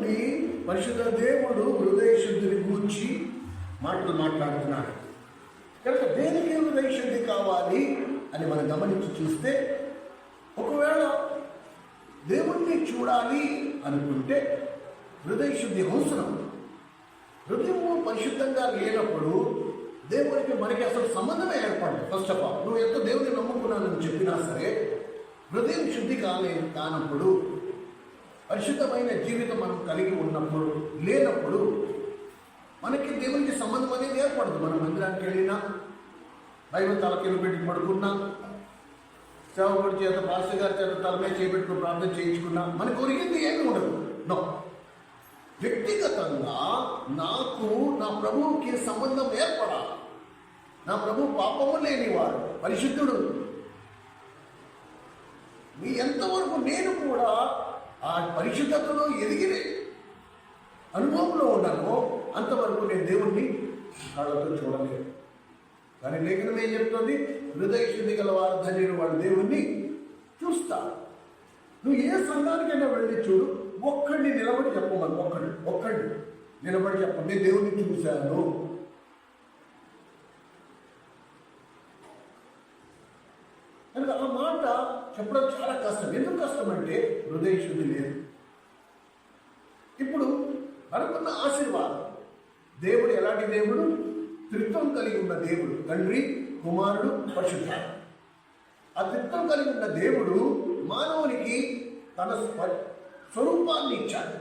నుండి పరిశుద్ధ దేవుడు హృదయ శుద్ధిని గూర్చి మాటలు మాట్లాడుతున్నాడు. కనుక దేనికి హృదయ శుద్ధి కావాలి అని మనం గమనించి చూస్తే, ఒకవేళ దేవుణ్ణి చూడాలి అనుకుంటే హృదయ శుద్ధి అవసరం. హృదయము పరిశుద్ధంగా లేనప్పుడు దేవునికి మనకి అసలు సంబంధమే ఏర్పడదు. ఫస్ట్ ఆఫ్ ఆల్, నువ్వు ఎంత దేవుని నమ్ముకున్నానని చెప్పినా సరే హృదయం శుద్ధి కానప్పుడు, పరిశుద్ధమైన జీవితం మనం కలిగి ఉన్నప్పుడు లేనప్పుడు మనకి దేవునికి సంబంధం అనేది ఏర్పడదు. మనం మందిరానికి వెళ్ళినా, బైబిల్ తలకిలు పెట్టి పడుకున్నా, సేవకుడి చేత పాస్టర్ గారి చేత తలమే చేపెట్టుకుని ప్రార్థన చేయించుకున్నా మనకు ఒరిగింది ఏమీ ఉండదు. నో, వ్యక్తిగతంగా నాకు నా ప్రభువుకి సంబంధం ఏర్పడాలి. నా ప్రభు పాపము లేనివాడు, పరిశుద్ధుడు. మీ ఎంతవరకు నేను కూడా ఆ పరిశుద్ధతలో ఎదిగిన అనుభవంలో ఉన్నానో అంతవరకు నేను దేవుణ్ణి కళ్ళతో చూడలేను. కానీ లేఖనం ఏం చెప్తుంది? హృదయ శుద్ధి గల వారు ధన్యులు, వాడు దేవుణ్ణి చూస్తారు. నువ్వు ఏ సంఘానికైనా వెళ్ళి చూడు, ఒక్కడిని నిలబడి చెప్పమని, ఒక్కడిని నిలబడి చెప్పండి, నేను దేవుణ్ణి చూశాను. కనుక ఆ మాట చెప్పడం చాలా కష్టం. ఎందుకు కష్టం అంటే హృదయ శుద్ధి లేదు. ఇప్పుడు అనుకున్న ఆశీర్వాదం, దేవుడు ఎలాంటి దేవుడు? త్రిత్వం కలిగి ఉన్న దేవుడు, తండ్రి, కుమారుడు, పరిశుద్ధాత్మ. ఆ త్రిత్వం కలిగి ఉన్న దేవుడు మానవునికి తన స్వరూపాన్ని ఇచ్చాడు.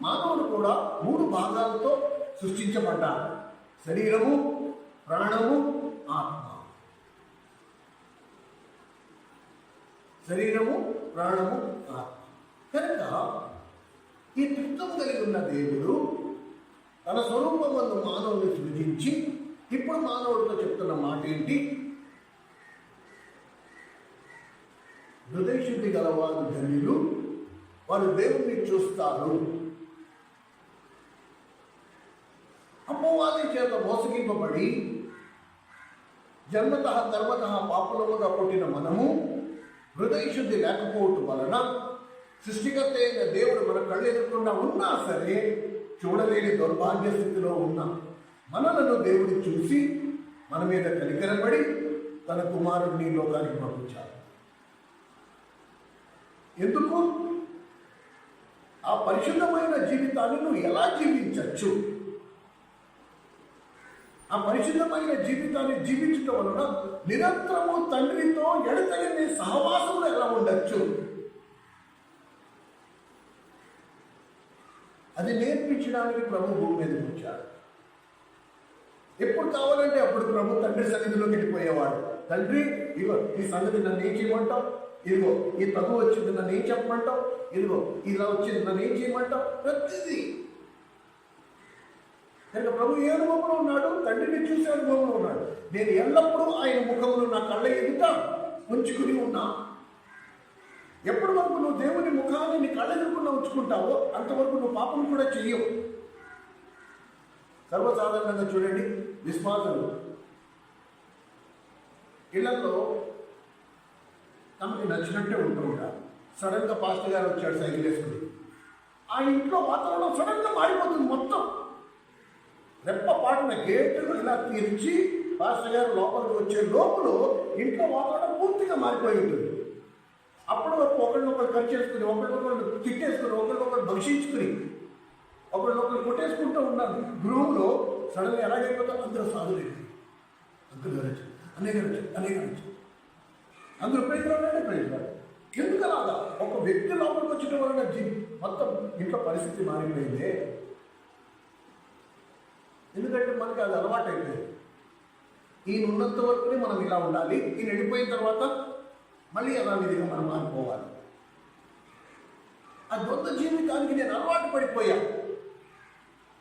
మానవుడు కూడా 3 భాగాలతో సృష్టించబడ్డాడు: శరీరము, ప్రాణము, ఆత్మ. శరీరము, ప్రాణము, ఆత్మ. కనుక ఈ త్రిత్వం కలిగి ఉన్న దేవుడు తన స్వరూపమందు మానవుని సృజించి ఇప్పుడు మానవుడితో చెప్తున్న మాట ఏంటి? హృదయ శుద్ధి గలవారు ధన్యులు, వారు దేవుణ్ణి చూస్తారు. అపవాది చేత మోసగింపబడి జన్మతః కర్మతః పాపులముగా పుట్టిన మనము హృదయ శుద్ధి లేకపోవటం వలన సృష్టికర్త అయిన దేవుడు మన కళ్ళు ఎదుర్కొన్నా ఉన్నా సరే చూడలేని దౌర్భాగ్య స్థితిలో ఉన్న మనలను దేవుడు చూసి మన మీద కనికరపడి తన కుమారుడిని లోకానికి పంపించారు. ఎందుకు? ఆ పరిశుద్ధమైన జీవితాన్ని నువ్వు ఎలా జీవించవచ్చు? ఆ పరిశుద్ధమైన జీవితాన్ని జీవించడం వలన నిరంతరము తండ్రితో ఎడతెగని సహవాసంలో ఎలా ఉండొచ్చు? అది నేర్పించడానికి ప్రభు భూమి మీదకి వచ్చాడు. ఎప్పుడు కావాలంటే అప్పుడు ప్రభు తండ్రి సన్నిధిలోకి వెళ్ళిపోయేవాడు. తండ్రి, ఇదిగో ఈ సంగతి నన్ను ఏం చేయమంటావు, ఇదిగో ఈ తగు వచ్చింది నన్ను ఏం చెప్పమంటావు, ఇదిగో ఇలా వచ్చింది నన్ను ఏం చేయమంటావు, ప్రతిదీ. కనుక ప్రభు ఏ అనుభవంలో ఉన్నాడు? తండ్రిని చూసే అనుభవంలో ఉన్నాడు. నేను ఎల్లప్పుడూ ఆయన ముఖమును నా కళ్ళ ఎదుట ఉంచుకుని ఉన్నా. ఎప్పటి వరకు నువ్వు దేవుని ముఖాన్ని నీ కళ్ళ ఎదురుకుండా ఉంచుకుంటావో అంతవరకు నువ్వు పాపం కూడా చెయ్యవు. సర్వసాధారణంగా చూడండి, విశ్వాసులు ఇళ్లలో తమకి నచ్చినట్టే ఉంటూ ఉంటారు. సడన్గా పాస్టర్ గారు వచ్చాడు సైకిల్ వేసుకుని, ఆ ఇంట్లో వాతావరణం సడన్గా మారిపోతుంది. మొత్తం రెప్ప పాటున గేటును ఇలా తెరిచి పాస్టర్ గారు లోపలికి వచ్చే లోపల ఇంట్లో వాతావరణం పూర్తిగా మారిపోయి ఉంటుంది. అప్పటి వరకు ఒకరినొకరు ఖర్చు చేసుకుని, ఒకరినొకరు తిట్టేసుకుని, ఒకరినొకరు భక్షించుకుని, ఒకరినొకరు కొట్టేసుకుంటూ ఉన్నారు గృహంలో. సడన్గా ఎలాగైపోతాం? అందరూ సాధులేదు, అందరూ గరచు, అనేక అందరూ ప్రేజరాడు. ఎందుకు అలాగా? ఒక వ్యక్తి లోపలికి వచ్చిన వలన మొత్తం ఇంట్లో పరిస్థితి మారిపోయిందే. ఎందుకంటే మనకి అది అలవాటు అయిపోయింది. ఈయన ఉన్నంత వరకు మనం ఇలా ఉండాలి, ఈయన వెళ్ళిపోయిన తర్వాత మళ్ళీ యథావిధిగా మనం మారిపోవాలి. ఆ ద్వంద్వ జీవితానికి నేను అలవాటు పడిపోయా.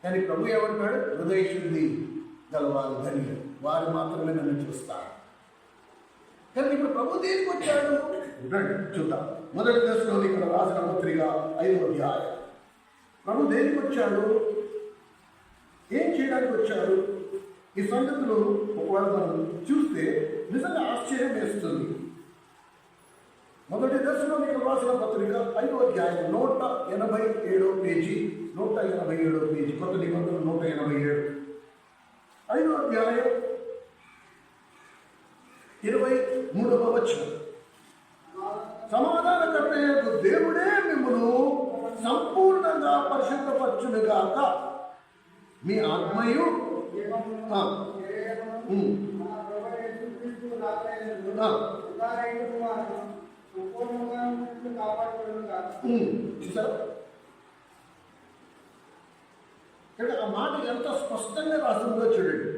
కానీ ప్రభు ఏమంటాడు? హృదయ శుద్ధి గలవారు ధన్యులు, వారు మాత్రమే నన్ను చూస్తారు. కానీ ఇప్పుడు ప్రభు దేనికి వచ్చాడు? చూద్దాం. మొదటి దశలో ఇక్కడ రాసిన పత్రిక 5వ అధ్యాయం. ప్రభు దేనికి వచ్చాడు? ఏం చేయడానికి వచ్చాడు? ఈ సంగతులు ఒకవేళ మనం చూస్తే నిజంగా ఆశ్చర్యం వేస్తుంది. మొదటి దశలోనికి రాసిన పత్రిక 5వ అధ్యాయం 187వ పేజీ, 187వ పేజీ, కొత్త నిబంధన 187, 5వ అధ్యాయం 23వ వచనం. సమాధానకర్తయగు దేవుడే మిమ్మును సంపూర్ణంగా పరిశుద్ధపరచునుగాక, మీ ఆత్మయు చూసారా? ఇక్కడ ఆ మాట ఎంత స్పష్టంగా రాస్తుందో చూడండి.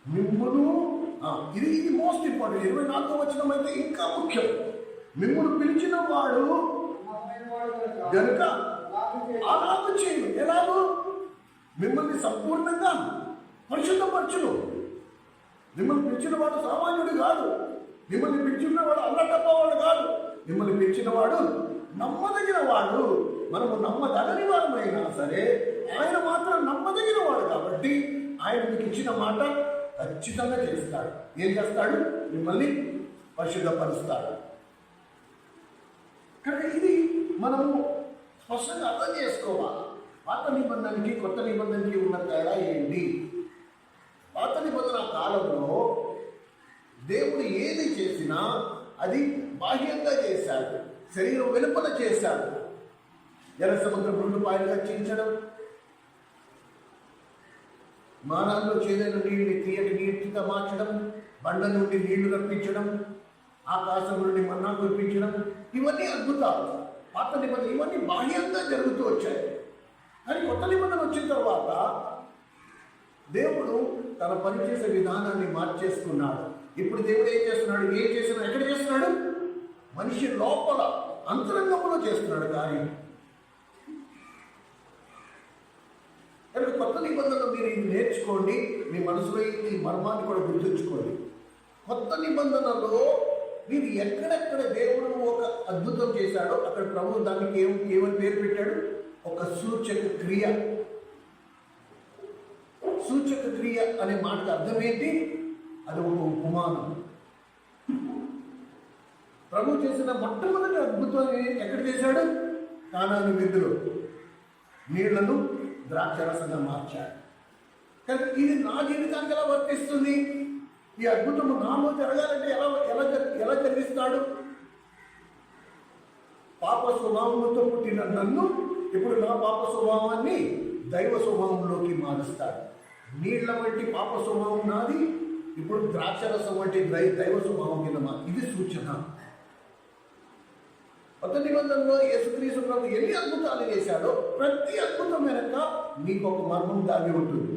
మిమ్మును, ఇది మోస్ట్ ఇంపార్టెంట్. 24వ వచనం అయితే ఇంకా ముఖ్యం. మిమ్మును పిలిచిన వాడు గనుక అలాగూ చేయను. ఎలాగూ? మిమ్మల్ని సంపూర్ణంగా పరిశుద్ధపరచును. మిమ్మల్ని పిలిచిన వాడు సామాన్యుడు కాదు. మిమ్మల్ని పిలిచిన వాడు అల్లటప్పవాడు కాదు. మిమ్మల్ని పిలిచిన వాడు నమ్మదగిన వాడు. మనము నమ్మదగని వారమైనా సరే ఆయన మాత్రం నమ్మదగిన వాడు కాబట్టి ఆయన మీకు ఇచ్చిన మాట ఖచ్చితంగా చేస్తాడు. ఏం చేస్తాడు? మిమ్మల్ని పరిశుద్ధపరుస్తాడు. కనుక ఇది మనము స్పష్టంగా అర్థం చేసుకోవాలి. పాత నిబంధనకి కొత్త నిబంధనకి ఉన్న తేడా ఏంటి? పాత నిబంధన కాలంలో దేవుడు ఏది చేసినా అది బాహ్యంగా చేశాడు, శరీరం వెలుపల చేశాడు. ఎర్ర సముద్రం 2 పాయలుగా చీల్చడం, మానాల్లో చేదైన నీళ్ళని తీయటి నీటిగా మార్చడం, బండ నుండి నీళ్లు రప్పించడం, ఆకాశం నుండి మన్నా కురిపించడం, ఇవన్నీ అద్భుతాలు. పాత నిబంధన ఇవన్నీ బాహ్యంగా జరుగుతూ వచ్చాయి. కానీ కొత్త నిబంధన వచ్చిన తర్వాత దేవుడు తన పనిచేసే విధానాన్ని మార్చేసుకున్నాడు. ఇప్పుడు దేవుడు ఏం చేస్తున్నాడు? ఏం చేస్తున్నాడు? ఎక్కడ చేస్తున్నాడు? మనిషి లోపల అంతరంగంలో చేస్తున్నాడు కార్యం. కనుక కొత్త నిబంధనలు మీరు ఇది నేర్చుకోండి, మీ మనసులో ఈ మర్మాన్ని కూడా గుర్తుంచుకోండి. కొత్త నిబంధనలో మీరు ఎక్కడెక్కడ దేవుడు ఒక అద్భుతం చేశాడో అక్కడ ప్రభువు దానికి ఏమని పేరు పెట్టాడు? ఒక సూచక క్రియ. సూచక క్రియ అనే మాటకు అర్థం ఏంటి? అది ఒక ఉపమానం. ప్రభు చేసిన మొట్టమొదటి అద్భుతం ఎక్కడ చేశాడు? కానాను విందులో నీళ్లను ద్రాక్షరసంగా మార్చాడు. కానీ ఇది నా జీవితానికి ఎలా వర్తిస్తుంది? ఈ అద్భుతము నాలో జరగాలంటే ఎలా జరిగిస్తాడు? పాప స్వభావంతో పుట్టిన నన్ను ఇప్పుడు నా పాప స్వభావాన్ని దైవ స్వభావంలోకి మారుస్తాడు. నీళ్ల వంటి పాప స్వభావం నాది, ఇప్పుడు ద్రాక్షరసం వంటి దైవ స్వభావం కింద ఇది సూచన. కొత్త నిబంధనలో యేసుక్రీస్తు ప్రభు ఎన్ని అద్భుతాలు చేశాడో ప్రతి అద్భుతం వెనక నీకు ఒక మర్మం దాగి ఉంటుంది.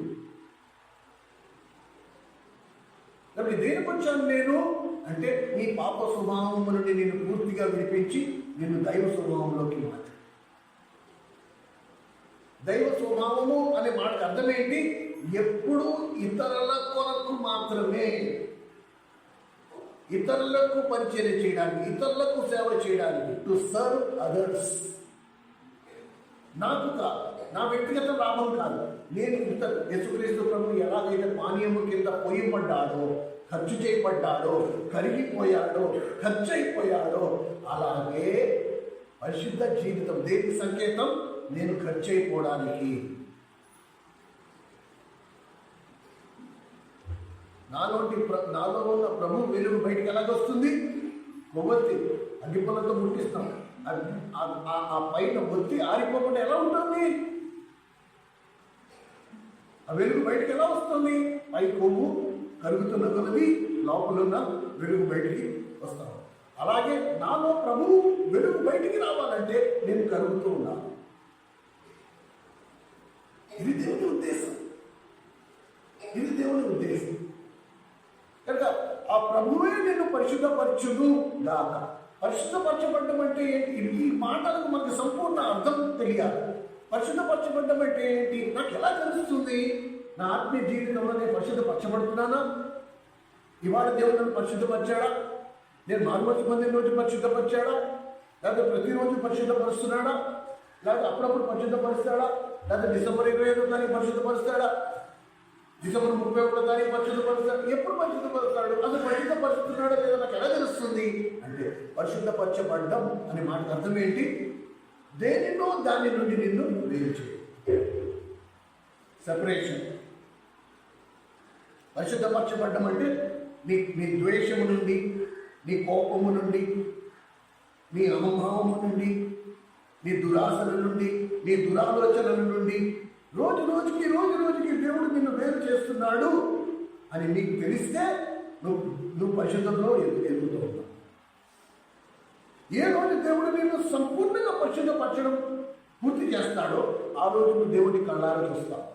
కాబట్టి దేనికి వచ్చాను నేను అంటే నీ పాప స్వభావం నుండి నేను పూర్తిగా విడిపించి నిన్ను దైవ స్వభావంలోకి మార్చు. దైవ స్వభావము అనే మాటకు అర్థం ఏంటి? ఎప్పుడు ఇతరుల కొరకు మాత్రమే, ఇతరులకు పరిచయం చేయడానికి, ఇతరులకు సేవ చేయడానికి, టు సర్వ్ అదర్స్. నాకు కాదు, నా వ్యక్తిగత లాభం కాదు. నేను యేసుక్రీస్తు ప్రభు ఎలాగైతే పానీయము కింద పోయబడ్డాడో, ఖర్చు చేయబడ్డాడో, కరిగిపోయాడో, ఖర్చు అయిపోయాడో, అలాగే పరిశుద్ధ జీవితం దేని సంకేతం? నేను ఖర్చు అయిపోవడానికి. నాలో ఉన్న ప్రభు వెలుగు బయటికి ఎలాగొస్తుంది? కొవ్వొత్తి అగ్గిపుల్లతో ముట్టిస్తాం, ఆ పైన ఒత్తి ఆరిపోకుండా ఎలా ఉంటుంది? ఆ వెలుగు బయటికి ఎలా వస్తుంది? పై కొవ్వు కరుగుతున్న కొలది లోపల ఉన్న వెలుగు బయటికి వస్తాం. అలాగే నాలో ప్రభు వెలుగు బయటికి రావాలంటే నేను కరుగుతూ ఉన్నాను. ఇది దేవుని ఉద్దేశం, ఇది దేవుని ఉద్దేశం. కనుక ఆ ప్రభువే నేను పరిశుద్ధపరచును గాక. పరిశుద్ధపరచబడ్డం అంటే ఏంటి? ఈ మాటలకు మనకు సంపూర్ణ అర్థం తెలియాలి. పరిశుద్ధపరచబడ్డం అంటే ఏంటి? నాకు ఎలా తెలుస్తుంది? నా ఆత్మీయ జీవితంలో నేను పరిశుద్ధపరచబడుతున్నానా? ఇవాళ దేవుడు నన్ను పరిశుద్ధపరిచాడా? నేను మారుమతి మందిరం రోజు పరిశుద్ధపరిచాడా? లేకపోతే ప్రతిరోజు పరిశుద్ధపరుస్తున్నాడా? లేకపోతే అప్పుడప్పుడు పరిశుద్ధపరుస్తాడా? లేకపోతే డిసెంబర్ 25వ తారీఖు పరిశుద్ధపరుస్తాడా? డిసెంబర్ 31వ తారీఖు పరిశుద్ధపరుస్తాడు? ఎప్పుడు పరిశుద్ధపరుస్తాడు? అసలు పరిశుద్ధపరుస్తున్నాడో లేదో నాకు ఎలా తెలుస్తుంది అంటే పరిశుద్ధపరచబడ్డం అనే మాటకు అర్థం ఏంటి? దేనినో దాని నుండి నిన్ను వేరు చేయి. సెపరేషన్. పరిశుద్ధపరచబడ్డం అంటే నీ ద్వేషము నుండి, నీ కోపము నుండి, నీ అహంభావము నుండి, నీ దురాశల నుండి, నీ దురాలోచనల నుండి రోజు రోజుకి దేవుడు నిన్ను వేరు చేస్తున్నాడు అని నీకు తెలిస్తే నువ్వు పరిశుద్ధంలో ఎదుగుతూ ఉన్నావు. ఏ రోజు దేవుడు నిన్ను సంపూర్ణంగా పరిశుద్ధపరచడం పూర్తి చేస్తాడో ఆ రోజు నువ్వు దేవుడి కళ్ళారా చూస్తావు.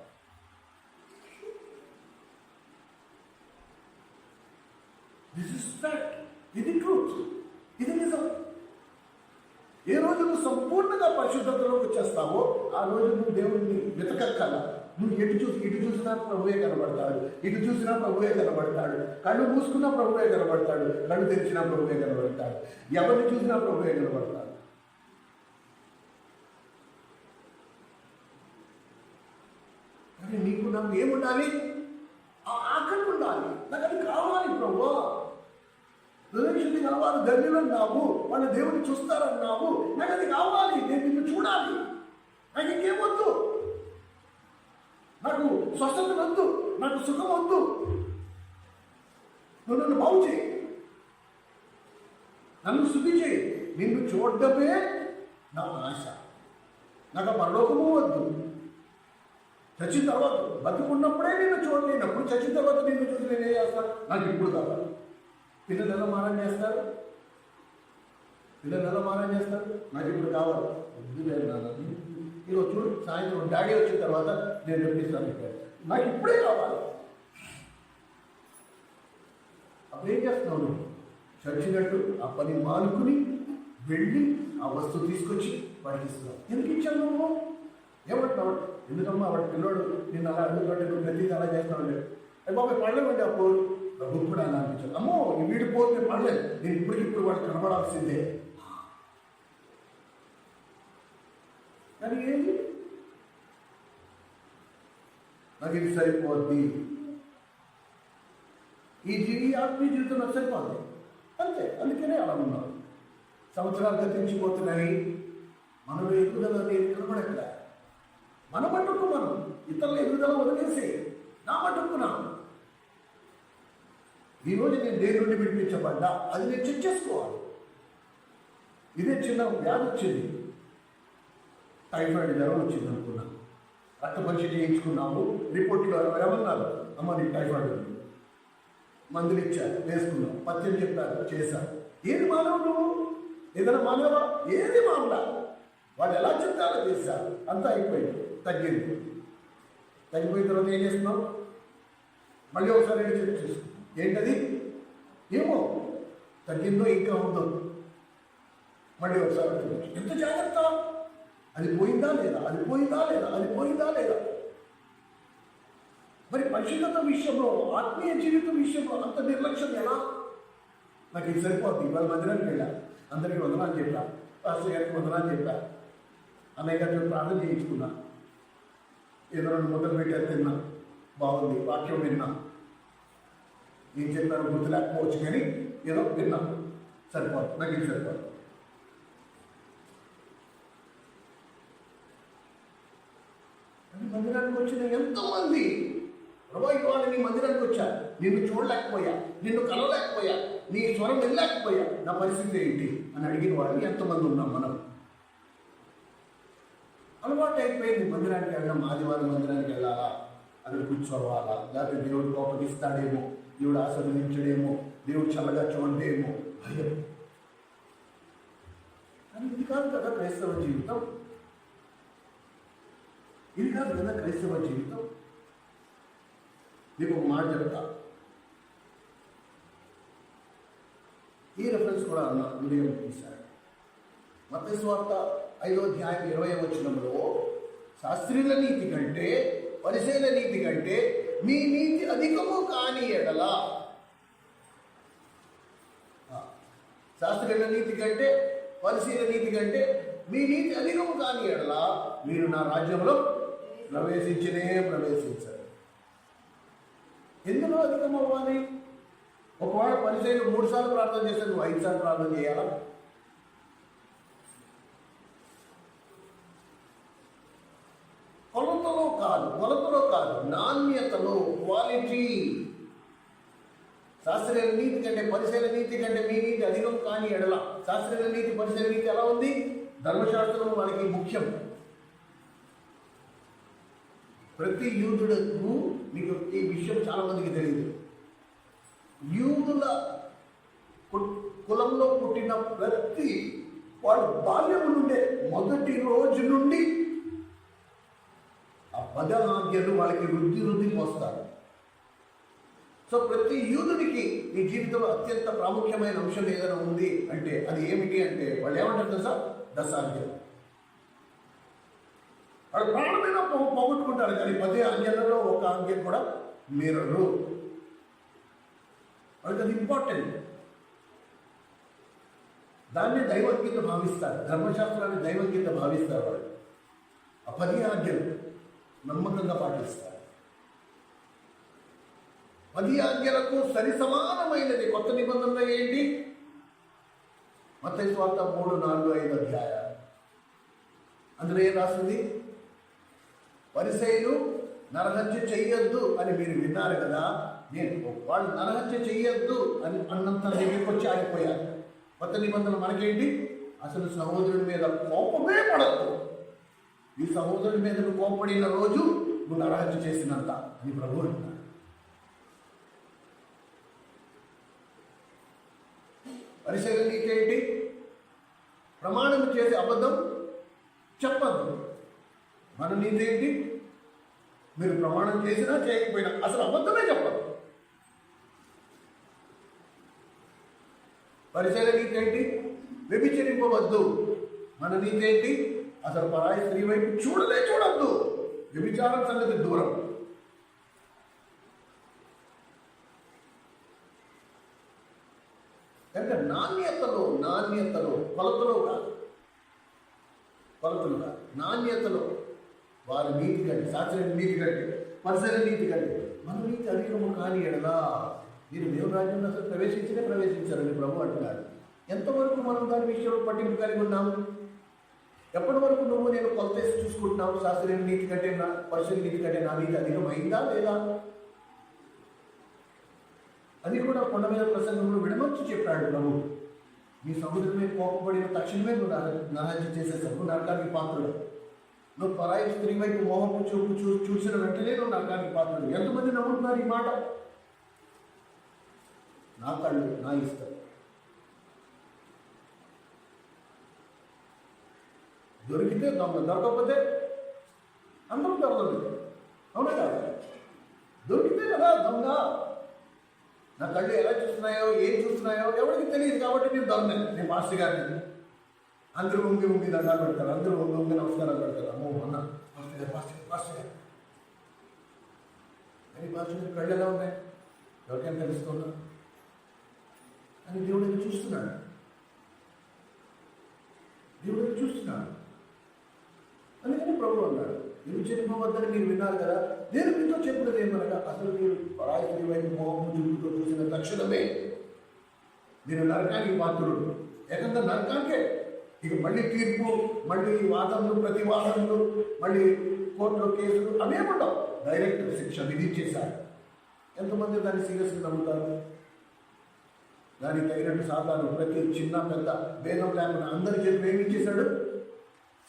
This is fact. ఇది ట్రూత్, ఇది నిజం. ఏ రోజు నువ్వు సంపూర్ణంగా పరిశుద్ధతలోకి వచ్చేస్తావో ఆ రోజు నువ్వు దేవుడిని వెతకక్కల. నువ్వు ఇటు చూసినా ప్రభువే కనబడతాడు, ఇటు చూసినా ప్రభువే కనబడతాడు, కళ్ళు మూసుకున్నా ప్రభువే కనబడతాడు, కళ్ళు తెరిచినా ప్రభువే కనబడతాడు, ఎవరిని చూసినా ప్రభువే కనబడతాడు. కానీ నీకు నాకు ఏముండాలి? ఆ ఆకలి ఉండాలి. నాకు అది కావాలి ప్రభువా. హృదయశుద్ధి కావాలి. ధన్యులన్నావు, వాళ్ళ దేవుడిని చూస్తారన్నావు. నాకు అది కావాలి. నేను నిన్ను చూడాలి. నాకు ఇంకేమొద్దు. నాకు స్వస్థత వద్దు, నాకు సుఖం వద్దు. నువ్వు నన్ను బాగు చేయి, నన్ను శుద్ధి చేయి. నిన్ను చూడడమే నా ఆశ. నాకు ఆ పరలోకము వద్దు. చచ్చిన తర్వాత బతుకున్నప్పుడే నిన్ను చూడలేనప్పుడు చచ్చిన తర్వాత నిన్ను చూసి నేనేం చేస్తాను? నాకు ఇప్పుడు కావాలి. పిల్లలు ఎలా మారం చేస్తారు? నాకు ఇప్పుడు కావాలి. వద్దు లేదు నాన్న, ఈరోజు చూడు, సాయంత్రం డాడీ వచ్చిన తర్వాత నేను రెప్పిస్తాను. నాకు ఇప్పుడే కావాలి. అప్పుడు ఏం చేస్తున్నావు నువ్వు? చచ్చినట్టు ఆ పని మానుకుని వెళ్ళి ఆ వస్తువు తీసుకొచ్చి వాడికి ఇస్తున్నావు. ఎందుకు ఇచ్చావు నువ్వు? ఏమంటున్నావు? ఎందుకమ్మా వాడి పిల్లోడు నిన్ను అలా అడుగుతుంటే నువ్వు ప్రతిదీ అలా చేస్తావు లేదు. అయ్యి బాబాయ్ పడలేమంటే ఆ పోరు ప్రభుత్వం కూడా అలా అనిపించాడు. అమ్మో ఈ వీడి పోరు నేను పడలేదు, నేను ఇప్పటికిప్పుడు వాడికి కనబడాల్సిందే. కానీ ఏంటి? నాకు ఇది సరిపోద్ది, ఈ ఆత్మీయ జీవితం నాకు సరిపోద్ది అంతే. అందుకనే అలా ఉన్నాం. సంవత్సరాలు గతించిపోతున్నాయి, మనం ఎదుగుదల నేను కనబడట్లే. మన మటుకు మనం ఇతరుల ఎదుగుదల వదిలేసి నా మటుకున్నాను. ఈరోజు నేను దేని నుండి విడిపించబడ్డా అది నేను చెక్ చేసుకోవాలి. ఇదే చిన్న వ్యాధి వచ్చింది, టైఫాయిడ్ జ్వరం వచ్చింది అనుకున్నాను. రక్త పరీక్ష చేయించుకున్నాము, రిపోర్ట్లో ఏమన్నారు? అమ్మ నీకు టైఫాయిడ్ ఉంది. మందులు ఇచ్చారు, వేసుకున్నాం. పత్యం చెప్పారు, చేశారు. ఏది మానవు నువ్వు? ఏదైనా మానవా? ఏది మామూలా? వాళ్ళు ఎలా చెప్తారో చేశారు. అంతా అయిపోయింది, తగ్గింది. తగ్గిపోయిన తర్వాత ఏం చేస్తున్నావు? మళ్ళీ ఒకసారి చెక్ చేసుకున్నాం. ఏంటది? ఏమో తగ్గిందో ఇంకా ఉందో మళ్ళీ ఒకసారి. ఎంత జాగ్రత్త! అది పోయిందా లేదా, అది పోయిందా లేదా, అది పోయిందా లేదా? మరి పరిశుద్ధత విషయంలో, ఆత్మీయ జీవితం విషయంలో అంత నిర్లక్ష్యం ఎలా? నాకు ఇది సరిపోతుంది. ఇవాళ మందిరానికి వెళ్ళా, అందరికీ వందనాలు చెప్పా, పాస్టర్ గారికి వందనాలు చెప్పా, అన్నయ్య గారితో ప్రార్థన చేయించుకున్నా, ఏదో రెండు ముద్దలు పెట్టారు, తిన్నా, బాగుంది, వాక్యం విన్నా. ఏం చెప్పారు గుర్తు లేకపోవచ్చు, కానీ ఏదో విన్నా, సరిపోదు. నాకు ఇది సరిపోదు. మందిరానికి వచ్చిన ఎంతోమంది ప్రభా ఇవాళ నీ మందిరానికి వచ్చా, నిన్ను చూడలేకపోయా, నిన్ను కలవలేకపోయా, నీ స్వరం వెళ్ళలేకపోయా, నా పరిస్థితి ఏంటి అని అడిగిన వాడిని ఎంతమంది ఉన్నాం మనం. అలవాటు అయిపోయింది మందిరానికి వెళ్ళడం. ఆదివారం మందిరానికి వెళ్ళాలా, అక్కడ కూర్చోవాలా, లేకపోతే దేవుడు కోపగిస్తాడేమో, దేవుడు ఆశీర్వదించడేమో, దేవుడు చల్లగా చూడేమో భయం. కానీ ఇది కాదు కదా క్రైస్తవ జీవితం. ఇది కాదు కదా క్రైస్తవ జీవితం. మీకు ఒక మాట చెప్తా, ఈ రెఫరెన్స్ కూడా అన్నా వీడియో తీశారు. మత్తయి సువార్త 5వ అధ్యాయం 20వ వచనంలో శాస్త్రుల నీతి కంటే పరిసయ్యుల నీతి కంటే మీ నీతి అధికము కాని ఎడల, శాస్త్రుల నీతి కంటే పరిసయ్యుల నీతి కంటే మీ నీతి అధికము కాని ఎడల మీరు నా రాజ్యంలో ప్రవేశించారు. ఎందులో అధికం అవ్వాలి? ఒకవేళ పరిసయ్యులు 3 సార్లు ప్రార్థన చేస్తే నువ్వు 5 సార్లు ప్రార్థన చేయాలా? నాణ్యతలో, క్వాలిటీ. శాస్త్రీయ నీతి కంటే పరిశీలన నీతి కంటే మీ నీతి అధికం కాని ఎడల. శాస్త్రీయ నీతి పరిశీలన నీతి ఎలా ఉంది? ధర్మశాస్త్రం మనకి ముఖ్యం. ప్రతి యూదుడుకు, మీకు ఈ విషయం చాలా మందికి తెలియదు, యూదుల కులంలో పుట్టిన ప్రతి వాడు బాల్యము నుండే మొదటి రోజు నుండి ఆ 10 ఆజ్ఞలు వాళ్ళకి రుద్ది పోస్తారు. సో ప్రతి యూదుడికి ఈ జీవితంలో అత్యంత ప్రాముఖ్యమైన అంశం ఏదైనా ఉంది అంటే అది ఏమిటి అంటే వాళ్ళు ఏమంటారు తెలుసా? 10 ఆజ్ఞలు. వాళ్ళు ప్రాణమైన పోగొట్టుకుంటారు, కానీ 10 ఆజ్ఞలలో ఒక ఆజ్ఞ కూడా మీరరు. వాళ్ళకి అది ఇంపార్టెంట్. దాన్ని దైవం కింద భావిస్తారు, ధర్మశాస్త్రాన్ని దైవం కింద భావిస్తారు. వాళ్ళు ఆ 10 ఆజ్ఞలు నమ్మకంగా పాటిస్తారు. 10 ఆజ్ఞలకు సరి సమానమైనది కొత్త నిబంధనలో ఏంటి? మత్తయి సువార్త 3, 4, 5 అధ్యాయాలు. అందులో ఏం రాసింది? పరిసయ్యులు నరహత్య చెయ్యొద్దు అని మీరు విన్నారు కదా. వాళ్ళు నరహత్య చెయ్యొద్దు అని అన్నంత దగ్గరికి వచ్చి ఆగిపోయారు. కొత్త నిబంధనలు మనకేంటి? అసలు సహోదరుడి మీద కోపమే పడద్దు. ఈ సహోదరుడి మీద కోపడిన రోజు నువ్వు నరహత్య చేసినంత అని ప్రభువు అంటున్నాడు. పరిశీలన నీకేంటి? ప్రమాణం చేసి అబద్ధం చెప్పద్దు. మన నీతేంటి? మీరు ప్రమాణం చేసినా చేయకపోయినా అసలు అబద్ధమే చెప్పదు. పరిశీలన నీతేంటి? వ్యభిచరింపవద్దు. మన నీతేంటి? అసలు పరాయి స్త్రీ వైపు చూడొద్దు. వ్యభిచారం సంగతి దూరం. అంటే నాణ్యతలో కొలతలో కాదు, నాణ్యతలో వారి నీతి కంటే, శాస్త్రీయ నీతి కంటే, పరిసర నీతి కంటే మన నీతి అధికము కాని ఎడలా మీరు దేవుని రాజ్యంలో అసలు ప్రవేశించారని ప్రభు అంటున్నారు. ఎంతవరకు మనం దాని విషయంలో పట్టింపు కలిగి ఉన్నాము? ఎప్పటి వరకు నువ్వు నేను కొలతేసి చూసుకుంటున్నావు? శాస్త్రీయ నీతి కంటే, పరిసర నీతి కంటే నా నీతి అధికమైందా లేదా? అది కూడా కొండ మీద ప్రసంగంలో విడమర్చి చెప్పాడు ప్రభు. నీ సముద్రం మీద కోపపడిన తక్షణమే నువ్వు నరహత్య చేసేసావు, నువ్వు నరకానికి పాత్రుడు. నువ్వు పరాయి స్త్రీ వైపు మోహపు చూసిన వెంటనే నువ్వు నరకానికి పాత్రుడు. ఎంతమంది నమ్ముతున్నారు ఈ మాట? నా కళ్ళు నా ఇష్టం. దొరికితే దొంగ, దొరకకపోతే అందరూ దొరకదు. అవునా కాదు? దొరికితే కదా దొంగ. నా కళ్ళు ఎలా చూస్తున్నాయో, ఏం చూస్తున్నాయో ఎవరికి తెలియదు కాబట్టి నేను దొరకను. నేను మాస్టర్ గారిని అందరూ ఉంగి దండాలు పెడతారు, అందరూ ఉంగి నమస్కారాలు పెడతారు. అమ్మో అన్న మాస్టర్ గారు అని మాస్టర్ గారి కళ్ళు ఎలా ఉన్నాయి, ఎవరికైనా తెలుస్తున్నా అని దేవుడిని చూస్తున్నాడు. అందుకని ప్రభు అన్నాడు, వ్యభిచరింపవద్దని మీరు విన్నారు కదా. నేను మీతో చెప్పినది ఏమనగా అసలు మీరు పరాయి స్త్రీ వైపు మోహము చూపుతో చూసిన తక్షణమే మీరు నరకానికి పాత్రుడు. ఏకంగా నరకానికే. ఇక మళ్ళీ తీర్పు, మళ్ళీ వాదనలు, ప్రతివాదనలు, మళ్ళీ కోర్టులో కేసులు అవేముండవు. డైరెక్ట్ శిక్ష విధించేశారు. ఎంతమంది దాన్ని సీరియస్గా నమ్ముతారు? దానికి తగినట్టు సాధారణ ప్రతి చిన్న పెద్ద భేదం లేకుండా అందరి చేతులు ఏమి ఇచ్చేశాడు?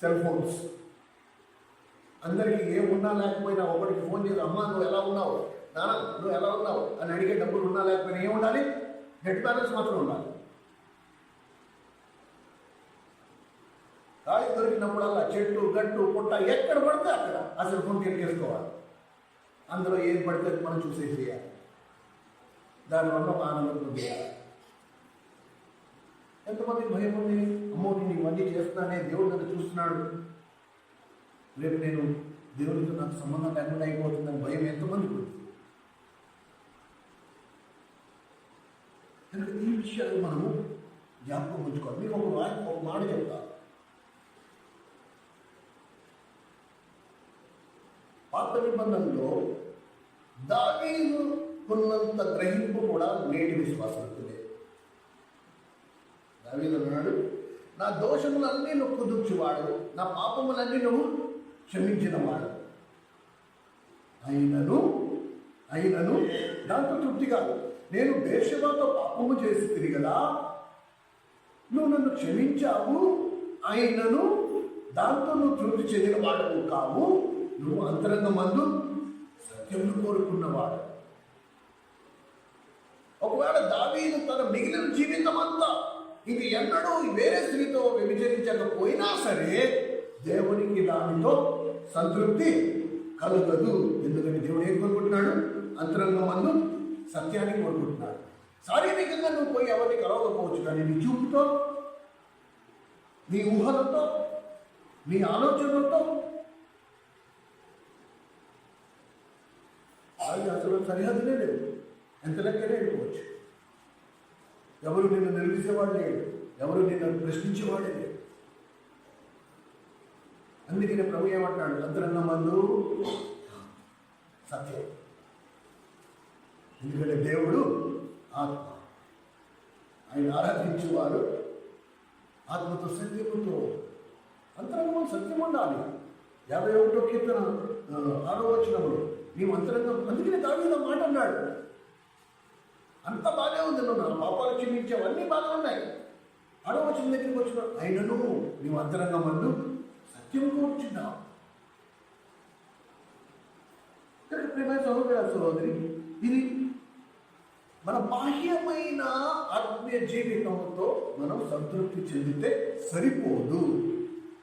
Cell phones. అందరికీ ఏమున్నా లేకపోయినా ఒకటికి ఫోన్ చేసి అమ్మ నువ్వు ఎలా ఉన్నావు, నాన్న నువ్వు ఎలా ఉన్నావు అని అడిగే డబ్బులు ఉన్నా లేకపోయినా ఏముండాలి? నెట్ బ్యాలెన్స్ మాత్రం ఉండాలి. ఖాళీ దొరికినప్పుడల్లా చెట్టు గట్టు పుట్ట ఎక్కడ పడితే అక్కడ అసలు ఫోన్ తిరిగేసుకోవాలి. అందులో ఏం పడితే మనం చూసేసేయాలి. దానివల్ల ఒక ఆనందం పొందేయాలి. ఎంతమందికి భయం ఉంది? అమ్మో నేను ఇవన్నీ చేస్తున్నానే, దేవుడు నన్ను చూస్తున్నాడు, రేపు నేను దేవుడితో నాకు సంబంధం లేకుండా అయిపోతుందని భయం ఎంతమందికి ఉంది? కనుక ఈ విషయాలు మనము జ్ఞాపకం ఉంచుకోవాలి. మీకు ఒక మాట చెప్తా. పాత నిబంధనలో దావీదు ఉన్నంత గ్రహింపు కూడా నేటి విశ్వాసంతో లేదు. దావీదు అన్నాడు, నా దోషములన్నీ నువ్వు కుదుర్చువాడు, నా పాపములన్నీ నువ్వు క్షమించిన వాడు. అయినను దాంతో తృప్తి కాదు. నేను బేర్షెబాతో పాపము చేసి తిరిగదా, నువ్వు నన్ను క్షమించావు, అయినను దాంతో నువ్వు తృప్తి చెందిన వాడవు కావు. నువ్వు అంతరంగమందు సత్యమును కోరుకున్నవాడు. ఒకవేళ దావీదు తన మిగిలిన జీవితం అంతా ఇంక ఎన్నడూ వేరే స్త్రీతో వ్యభిచరించకపోయినా సరే దేవునికి దానితో సంతృప్తి కలుగదు. ఎందుకంటే దేవుడు ఏం కోరుకుంటున్నాడు? అంతరంగమందు సత్యాన్ని కోరుకుంటున్నాడు. శారీరకంగా నువ్వు పోయి ఎవరిని కలవకపోవచ్చు, కానీ నీ చూపుతో, నీ ఊహలతో, నీ ఆలోచనలతో అది అసలు సరిహద్దులే లేవు. ఎంత లెక్కనే వెళ్ళిపోవచ్చు. ఎవరు నిన్ను నిలిపేసేవాడు లేడు, ఎవరు నిన్ను ప్రశ్నించేవాడే లేడు. అందుకనే ప్రభు ఏమంటున్నాడు? అంతరంగమందు సత్యం. ఎందుకంటే దేవుడు ఆత్మ. ఆయన ఆరాధించేవారు ఆత్మతో సత్యముతో. అంతరంగం సత్యం ఉండాలి. 51వ కీర్తన 6వ వచనంలో నీవు అంతరంగం. అందుకనే దావీదు మాట అన్నాడు, అంత బాగానే ఉంది, నువ్వు నా పాపాలు క్షమించావన్నీ బాగా ఉన్నాయి. 6వ వచనం దగ్గరికి వచ్చిన అయినను నీవు అంతరంగమందు సత్యం కూర్చున్నావు. ప్రేమ సహోదరి, ఇది మన బాహ్యమైన ఆత్మీయ జీవితంతో మనం సంతృప్తి చెందితే సరిపోదు.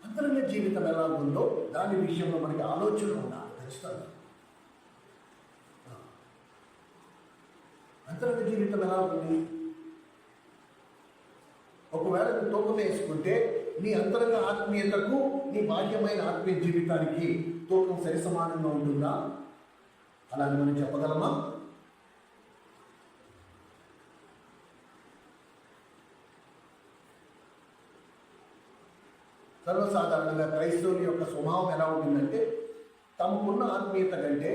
అంతరంగ జీవితం ఎలా ఉందో దాని విషయంలో మనకి ఆలోచన ఉండాలి ఖచ్చితంగా. అంతరంగ జీవితం ఎలా ఉంది? ఒకవేళ నువ్వు తూకం వేసుకుంటే నీ అంతరంగ ఆత్మీయతకు నీ బాహ్యమైన ఆత్మీయ జీవితానికి తూకం సరి సమానంగా ఉంటుందా? అలా మనం చెప్పగలమా? సర్వసాధారణంగా క్రైస్తవుల యొక్క స్వభావం ఎలా ఉంటుందంటే, తమకున్న ఆత్మీయత కంటే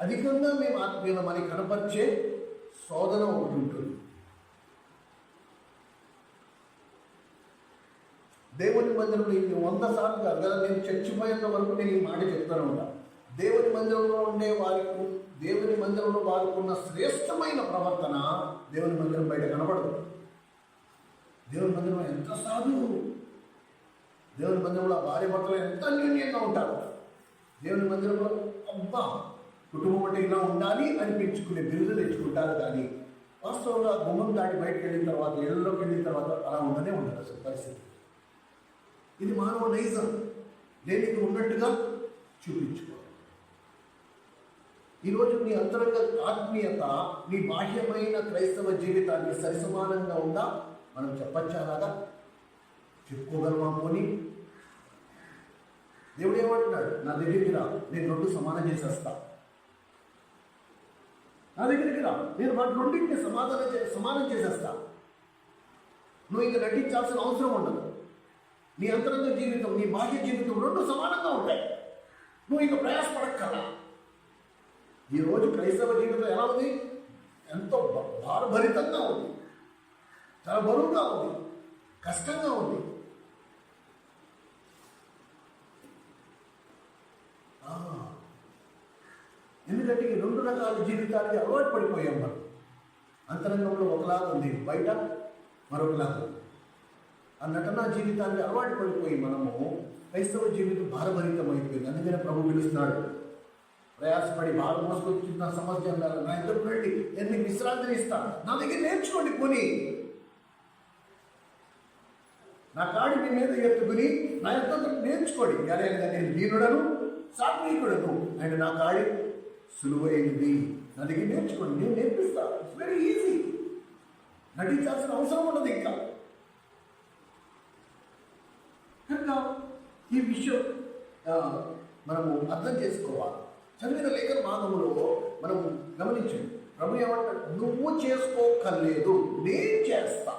అధికంగా మేము ఆత్మీయమని కనపరిచే శోధన ఒకటి ఉంటుంది. దేవుని మందిరంలో ఇది 100 సార్లు కాదు కదా, నేను చచ్చిపోయేంత వరకు నేను ఈ మాట చెప్తాను ఉంటాను. దేవుని మందిరంలో ఉండే వారికి, దేవుని మందిరంలో వారికి ఉన్న శ్రేష్టమైన ప్రవర్తన దేవుని మందిరం బయట కనబడదు. దేవుని మందిరం ఎంత సాధువు, దేవుని మందిరంలో భార్య భర్తలు ఎంత అన్యోన్యంగా ఉంటారు. దేవుని మందిరంలో అబ్బా కుటుంబం అంటే ఇలా ఉండాలి అనిపించుకునే బిరుదు తెచ్చుకుంటారు. కానీ వాస్తవంగా గుమ్మం దాటి బయటకు వెళ్ళిన తర్వాత, ఇళ్లలోకి వెళ్ళిన తర్వాత అలా ఉండనే ఉండదు అసలు పరిస్థితి. ఇది మానవ నైజం. దేనికి ఉన్నట్టుగా చూపించుకోవాలి. ఈరోజు నీ అంతరంగ ఆత్మీయత నీ బాహ్యమైన క్రైస్తవ జీవితానికి సరిసమానంగా ఉందా? మనం చెప్పచ్చా? అలాగా చెప్పుకోగలమా? పోనీ దేవుడు ఏమంటున్నాడు? నా దగ్గరికి రా, నేను 2 సమానం చేసేస్తా. నా దగ్గరికి రా, నేను వాటి 2టిని సమానం చేసేస్తా. నువ్వు ఇంకా నటించాల్సిన అవసరం ఉండదు. నీ అంతరంగ జీవితం, నీ బాహ్య జీవితం 2 సమానంగా ఉంటాయి. నువ్వు ఇంకా ప్రయాసపడక్కర్లా. ఈరోజు క్రైస్తవ జీవితం ఎలా ఉంది? ఎంతో భారభరితంగా ఉంది, చాలా బరువుగా ఉంది, కష్టంగా ఉంది. ఎందుకంటే ఈ 2 రకాల జీవితానికి అలవాటు పడిపోయాం మనం. అంతరంగంలో ఒకలాగా ఉంది, బయట మరొకలాగా ఉంది. ఆ నటనా జీవితానికి అలవాటు పడిపోయి మనము క్రైస్తవ జీవితం భారభరితం అయిపోయింది. అందుకనే ప్రభు పిలుస్తున్నాడు, ప్రయాసపడి భారం మోసుకొచ్చిన సమస్య నా ఇద్దరు రండి, నేను మీకు విశ్రాంతిని ఇస్తాను, నా దగ్గర నేర్చుకోండి. కొని నా కాడి మీ మీద ఎత్తుకుని నా యొక్క నేర్చుకోండి. ఎలాగైనా నేను దీనుడను సాత్వికుడను, అండ్ నా కాడి సులువైనది, నా దగ్గర నేర్చుకోండి, నేను నేర్పిస్తాను. It's very easy. నటించాల్సిన అవసరం ఉండదు ఇంకా. కనుక ఈ విషయం మనము అర్థం చేసుకోవాలి. చదివిన లేఖన భాగంలో మనం గమనించండి, ప్రభు ఏమంటాడు? నువ్వు చేసుకోకర్లేదు, నేను చేస్తా.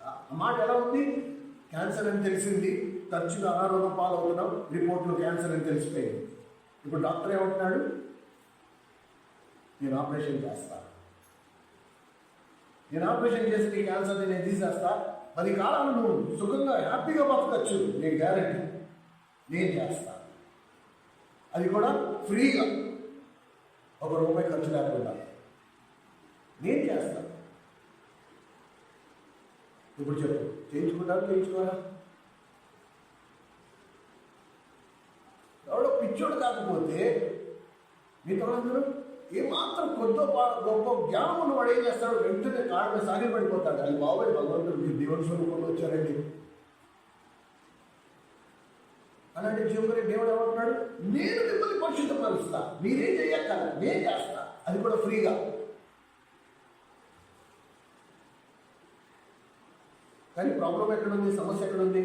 ఆ మాట ఎలా ఉంది? క్యాన్సర్ అని తెలిసింది, తరచుగా అనారోగ్యం పాలవుతున్నాం, రిపోర్ట్లో క్యాన్సర్ అని తెలిసిపోయింది. ఇప్పుడు డాక్టర్ ఏమంటున్నాడు? నేను ఆపరేషన్ చేస్తా, నేను ఆపరేషన్ చేసి నీ క్యాన్సర్ని నేను తీసేస్తా, 10 కాలాలు నువ్వు సుఖంగా హ్యాపీగా బతకచ్చు, నేను గ్యారంటీ. నేను చేస్తాను, అది కూడా ఫ్రీగా, ₹1 ఖర్చు లేకుండా నేను చేస్తాను. ఇప్పుడు చెప్పు, చేయించుకోరా? ఎవడో పిచ్చోడు కాకపోతే మీతో అందరూ ఏమాత్రం గొప్ప జ్ఞానం ఉన్నవాడు ఏం చేస్తాడు, వెంటనే కాళ్ళ సాగి పడిపోతాడు. అది బాబాయ్ భగవంతుడు మీరు దేవుని స్వరూపంలో వచ్చారండి. అలాంటి జీవుని దేవుడు ఏమంటున్నాడు, నేను మిమ్మల్ని పరిశుద్ధపరుస్తా, మీరేం చేయక్కల, నేను చేస్తా, అది కూడా ఫ్రీగా. కానీ ప్రాబ్లం ఎక్కడుంది, సమస్య ఎక్కడుంది?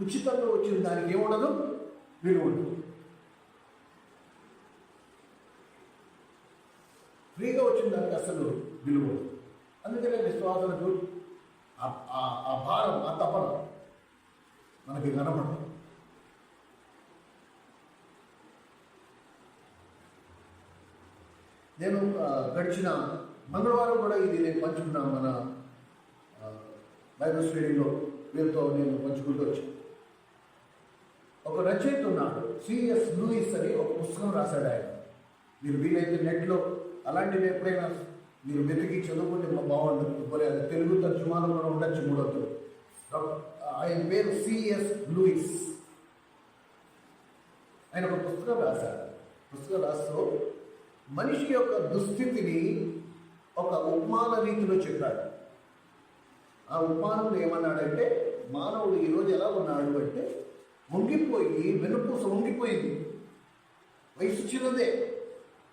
ఉచితంగా వచ్చిన దానికి ఏముండదు, విలువ ఉండదు. ఫ్రీగా వచ్చిన దానికి అసలు విలువ ఉండదు. అందుకనే విశ్వాసులకు ఆ భారం, ఆ తపన మనకి కనపడదు. నేను గడిచిన మంగళవారం కూడా ఇది నేను పంచుకున్నా, మన బైబిల్ స్టడీలో వీరితో నేను పంచుకుంటూ వచ్చాను. ఒక రచయిత ఉన్నాడు, సిఎస్ లూయిస్ అని, ఒక పుస్తకం రాశాడు ఆయన. మీరు వీలైతే నెట్లో అలాంటివి ఎప్పుడైనా మీరు వెతికి చదువుకుంటే బాగుంటుంది. మరి అది తెలుగు తర్జుమాలో కూడా ఉండొచ్చు. 3వ ఆయన పేరు సిఎస్ లూయిస్. ఆయన ఒక పుస్తకం రాశాడు. పుస్తకం రాస్తూ మనిషి యొక్క దుస్థితిని ఒక ఉపమాన రీతిలో చెప్పాడు. ఆ ఉపమానంలో ఏమన్నాడంటే, మానవుడు ఈరోజు ఎలా ఉన్నాడు అంటే, వంగిపోయి వెన్నుపూస వంగిపోయింది. వయసు చిన్నదే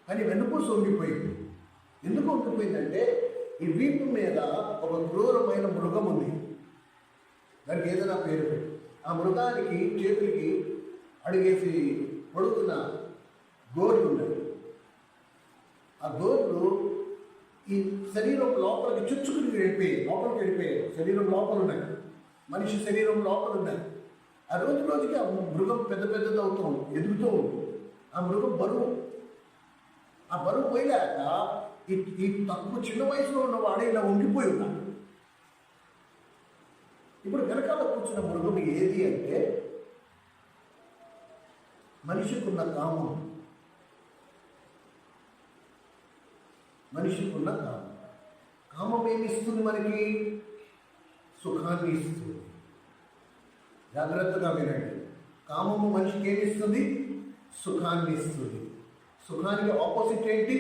కానీ వెన్నుపూస వంగిపోయింది. ఎందుకు వంగిపోయిందంటే, ఈ వీపు మీద ఒక క్రూరమైన మృగం ఉంది. దానికి ఏదైనా పేరు పెట్టి, ఆ మృగానికి చేతులకి అడిగేసి పొడుగున గోర్లు ఉన్నాయి. ఆ గోర్లు ఈ శరీరం లోపలికి చుచ్చుకుని వెళ్ళిపోయాయి. శరీరం లోపల ఉన్నాయి, మనిషి శరీరం లోపల ఉన్నాయి. ఆ రోజుకి ఆ మృగం పెద్దది ఎదుగుతూ ఉంది. ఆ మృగం బరువు, ఆ బరువు పోయలేక ఈ తక్కువ చిన్న వయసులో ఉన్నవాడు ఇలా ఉండిపోయి ఉన్నాడు. ఇప్పుడు వెనకాల కూర్చున్న మృగం ఏది అంటే, మనిషికున్న కామం. కామం ఏమి ఇస్తుంది మనకి? సుఖాన్ని ఇస్తుంది. జాగ్రత్తగా వినండి. కామము మనిషికి ఏమి ఇస్తుంది? సుఖాన్ని ఇస్తుంది. సుఖానికి ఆపోజిట్ ఏంటి?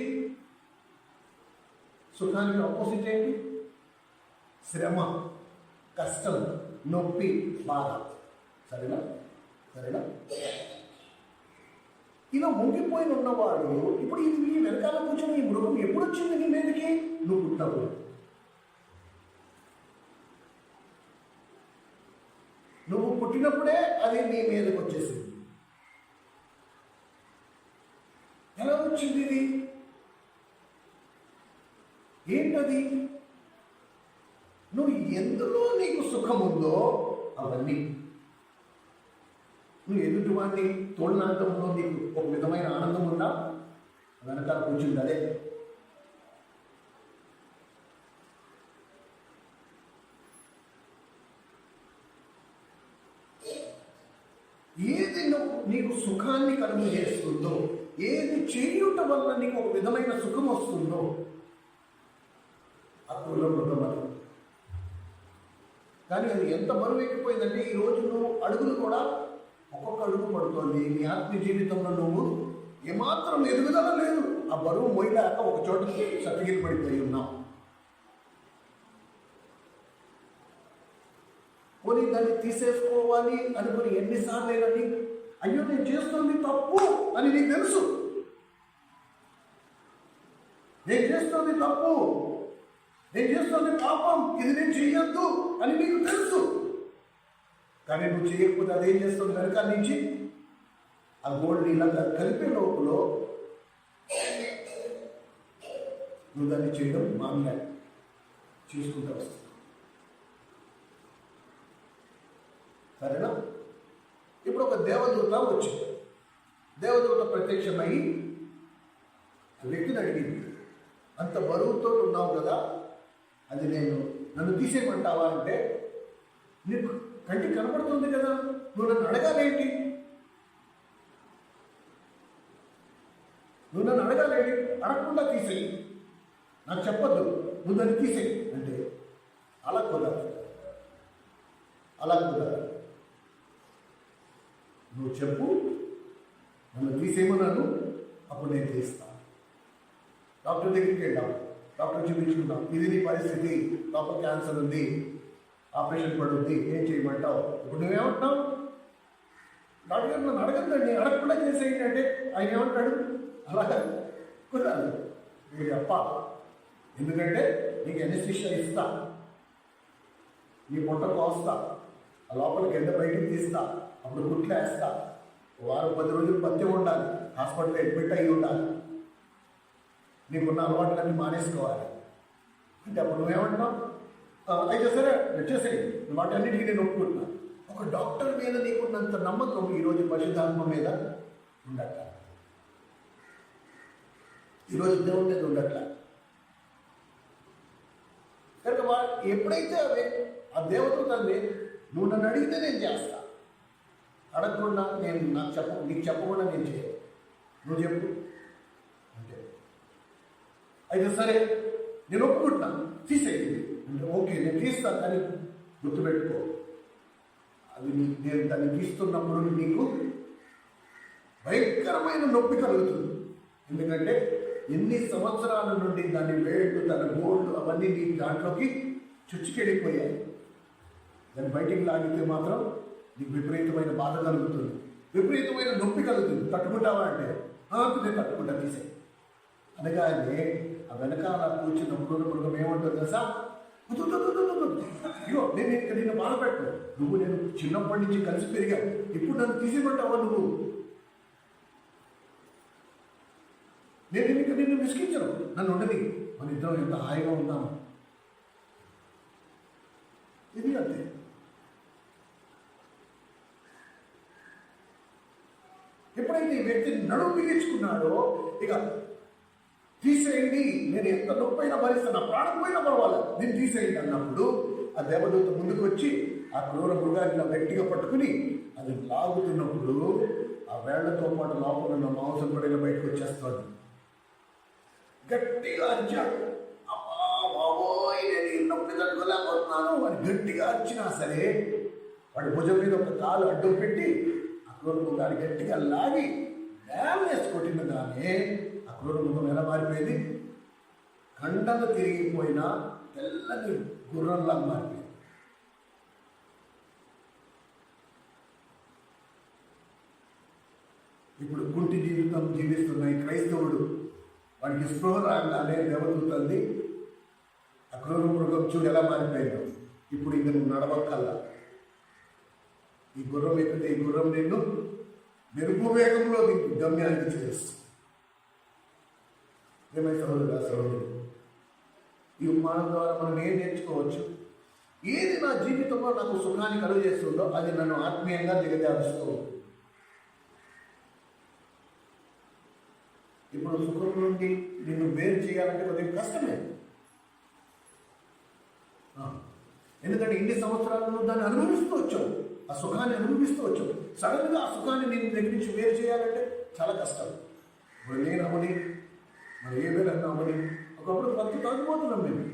శ్రమ, కష్టం, నొప్పి, బాధ. సరేనా? ఇలా ముంగిపోయిన ఉన్నవాడు ఇప్పుడు ఈ వెనకాల కూర్చొని ఈ మృగం ఎప్పుడు వచ్చింది నీ మీదకి? నువ్వు పుట్టవు. నువ్వు పుట్టినప్పుడే అది నీ మీదకి వచ్చేసింది. ఎలా వచ్చింది ఇది? ఏంటది? నువ్వు ఎందులో నీకు సుఖం ఉందో అవన్నీ, నువ్వు ఎదుటి వాడిని తోడినాటంలో నీకు ఒక విధమైన ఆనందం ఉందా, వెనకాల కూర్చుంది అదే. ఏది నీకు సుఖాన్ని కలుగజేస్తుందో, ఏది చేయుట వల్ల నీకు ఒక విధమైన సుఖం వస్తుందో, అక్కడ మృగం. కానీ అది ఎంత బరువు ఎక్కిపోయిందంటే, ఈరోజు నువ్వు అడుగులు కూడా ఒక్కొక్క అడుగు పడుతోంది. నీ ఆత్మీయ జీవితంలో నువ్వు ఏమాత్రం ఎదుగుదల లేదు. ఆ బరువు మోయలేక ఒక చోట సతిగిలి పడిపోయి ఉన్నావు. పోనీ దాన్ని తీసేసుకోవాలి అనుకుని ఎన్నిసార్లు లేదని, అయ్యో నేను చేస్తుంది తప్పు అని నీకు తెలుసు. నేను చేస్తుంది తప్పు, నేను చేస్తుంది పాపం, ఇది నేను చెయ్యొద్దు అని నీకు తెలుసు. కానీ నువ్వు చేయకపోతే అదేం చేస్తుంది? వెనకాల నుంచి ఆ గోల్డ్ ఇలా కలిపే లోపల నువ్వు దాన్ని చేయడం మామూలు చూసుకుంటూ వస్తావు. సరేనా? ఇప్పుడు ఒక దేవదూత వచ్చింది. దేవదూత ప్రత్యక్షమై వ్యక్తిని అడిగింది, అంత బరువుతో ఉన్నావు కదా, అది నన్ను తీసేయమంటావా అంటే, నీకు కంటికి కనపడుతుంది కదా, నువ్వు నన్ను అడగాలేంటి? నువ్వు నన్ను అడగాలేంటి? అడగకుండా తీసేయి, నాకు చెప్పొద్దు, నువ్వు దాన్ని తీసేయి అంటే అలా కుదరదు. అలా కుదరదు. నువ్వు చెప్పు, నన్ను తీసేయమన్నాను, అప్పుడు నేను తీస్తాను. డాక్టర్ దగ్గరికి వెళ్ళాం, డాక్టర్ చూపించుకుంటాం, ఇది నీ పరిస్థితి, లోపల క్యాన్సర్ ఉంది, ఆపరేషన్ పడుతుంది, ఏం చేయమంటావు? ఇప్పుడు నువ్వేమంటున్నావు? డాక్టర్ గారు నన్ను అడగద్దండి, అడగకుండా చేసేయండి అంటే ఆయన ఏమంటాడు? అలాగా కుదరదు, మీరు చెప్పాలి. ఎందుకంటే నీకు ఎనస్థీషియా ఇస్తా, నీ పొట్ట కోస్తా, ఆ లోపలికి ఎండ బయటికి తీస్తా, అప్పుడు గుట్లు వేస్తా, వారం 10 రోజులు పత్యం ఉండాలి, హాస్పిటల్లో అడ్మిట్ అయ్యి ఉండాలి, నీకున్న అలవాట్లన్నీ మానేసుకోవాలి అంటే అప్పుడు నువ్వేమంటున్నావు? అయితే సరే వచ్చేసేయి, వాటన్నిటికీ నేను ఒప్పుకుంటున్నా. ఒక డాక్టర్ మీద నీకున్నంత నమ్మకం ఈరోజు పరిశుద్ధాత్మ మీద ఉండట్ల, ఈరోజు దేవుడి మీద ఉండట్ల. కనుక ఎప్పుడైతే ఆ దేవతలు తల్లి నువ్వు నన్ను అడిగితే నేను చేస్తా, అడగకుండా నేను నీకు చెప్పకుండా నేను చేయను, నువ్వు చెప్పు అంటే అయితే సరే నేను ఒప్పుకుంటున్నాను, తీసేయండి అంటే ఓకే నేను తీస్తాను, కానీ గుర్తుపెట్టుకో, అది నేను దాన్ని తీస్తున్నప్పుడు నీకు భయంకరమైన నొప్పి కలుగుతుంది. ఎందుకంటే ఎన్ని సంవత్సరాల నుండి దాన్ని వేళ్ళు, తన గోళ్ళు అవన్నీ నీ దాంట్లోకి చుచ్చుకెళ్ళిపోయాయి. దాన్ని బయటికి లాగితే మాత్రం నీకు విపరీతమైన బాధ కలుగుతుంది, విపరీతమైన నొప్పి కలుగుతుంది. తట్టుకుంటావా అంటే నేను తట్టుకుంటా, తీసే అనగానే ఆ వెనకాల కూర్చున్న మృగం ఏమంటుంది తెలుసా? ఇగో నేను ఇంకా నిన్ను బాధ పెట్టను, నువ్వు నేను చిన్నప్పటి నుంచి కలిసి పెరిగావు, ఇప్పుడు నన్ను తీసిపెట్టావా నువ్వు? నేను ఇంకా నిన్ను విసిగించను, నన్ను ఉండని, మన ఇద్దరం ఎంత హాయిగా ఉన్నాము. ఇది అంతే. ఎప్పుడైతే ఈ వ్యక్తి నడుము బిగించుకున్నాడో ఇక తీసేయండి, నేను ఎంత నొప్పైనా భరిస్తాను, నా ప్రాణం పోయినా పర్వాలేదు, నేను తీసేయండి అన్నప్పుడు ఆ దేవదూత ముందుకు వచ్చి ఆ క్రూర మృగాన్ని గట్టిగా పట్టుకుని అది లాగుతున్నప్పుడు ఆ వేళ్లతో పాటు లోపల ఉన్న మాంసం కూడా బయటకు వచ్చేస్తుంది. గట్టిగా అరిచాడు, అమ్మా బాబోయ్ నేను ఈ నొప్పి తట్టుకోలేకపోతున్నాను అని గట్టిగా అరిచినా సరే వాడి భుజం మీద ఒక కాలు అడ్డం పెట్టి ఆ క్రూర మృగాన్ని గట్టిగా లాగి నేల వేసి కొట్టిన దాన్ని ఆ క్రూర మృగం ఎలా మారిపోయింది? కండలు తిరిగిపోయిన తెల్లని గుర్రంలా మారిపోయింది. ఇప్పుడు కుంటి జీవితం జీవిస్తున్న ఈ క్రైస్తవుడు వాడికి స్పృహ రాగానే దేవదూతల్ని ఆ క్రూర మృగం చూడు ఎలా మారిపోయిందో, ఇప్పుడు ఇంక నువ్వు నడవక్కల్లా, ఈ గుర్రం ఎక్కితే ఈ గుర్రం నిన్ను మెరుపు వేగంలో నీకు గమ్యానికి చేస్తుంది. ఏమై సహోదరుడు, ఈ ఉపమానం ద్వారా మనం ఏం నేర్చుకోవచ్చు? ఏది నా జీవితంలో నాకు సుఖాన్ని కలుగజేస్తుందో అది నన్ను ఆత్మీయంగా దిగజారుస్తూ. ఇప్పుడు సుఖం నుండి నిన్ను వేరు చేయాలంటే కొద్దిగా కష్టమే, ఎందుకంటే ఇన్ని సంవత్సరాలు దాన్ని అనుభవిస్తూ వచ్చావు, ఆ సుఖాన్ని అనుభవిస్తూ వచ్చావు. సడన్గా ఆ సుఖాన్ని నేను దగ్గర నుంచి వేరు చేయాలంటే చాలా కష్టం. ఇప్పుడు నేను అమ్మని మరి ఏ వేరు అన్నామని ఒకప్పుడు కొంత తాగిపోతున్నాం మేము.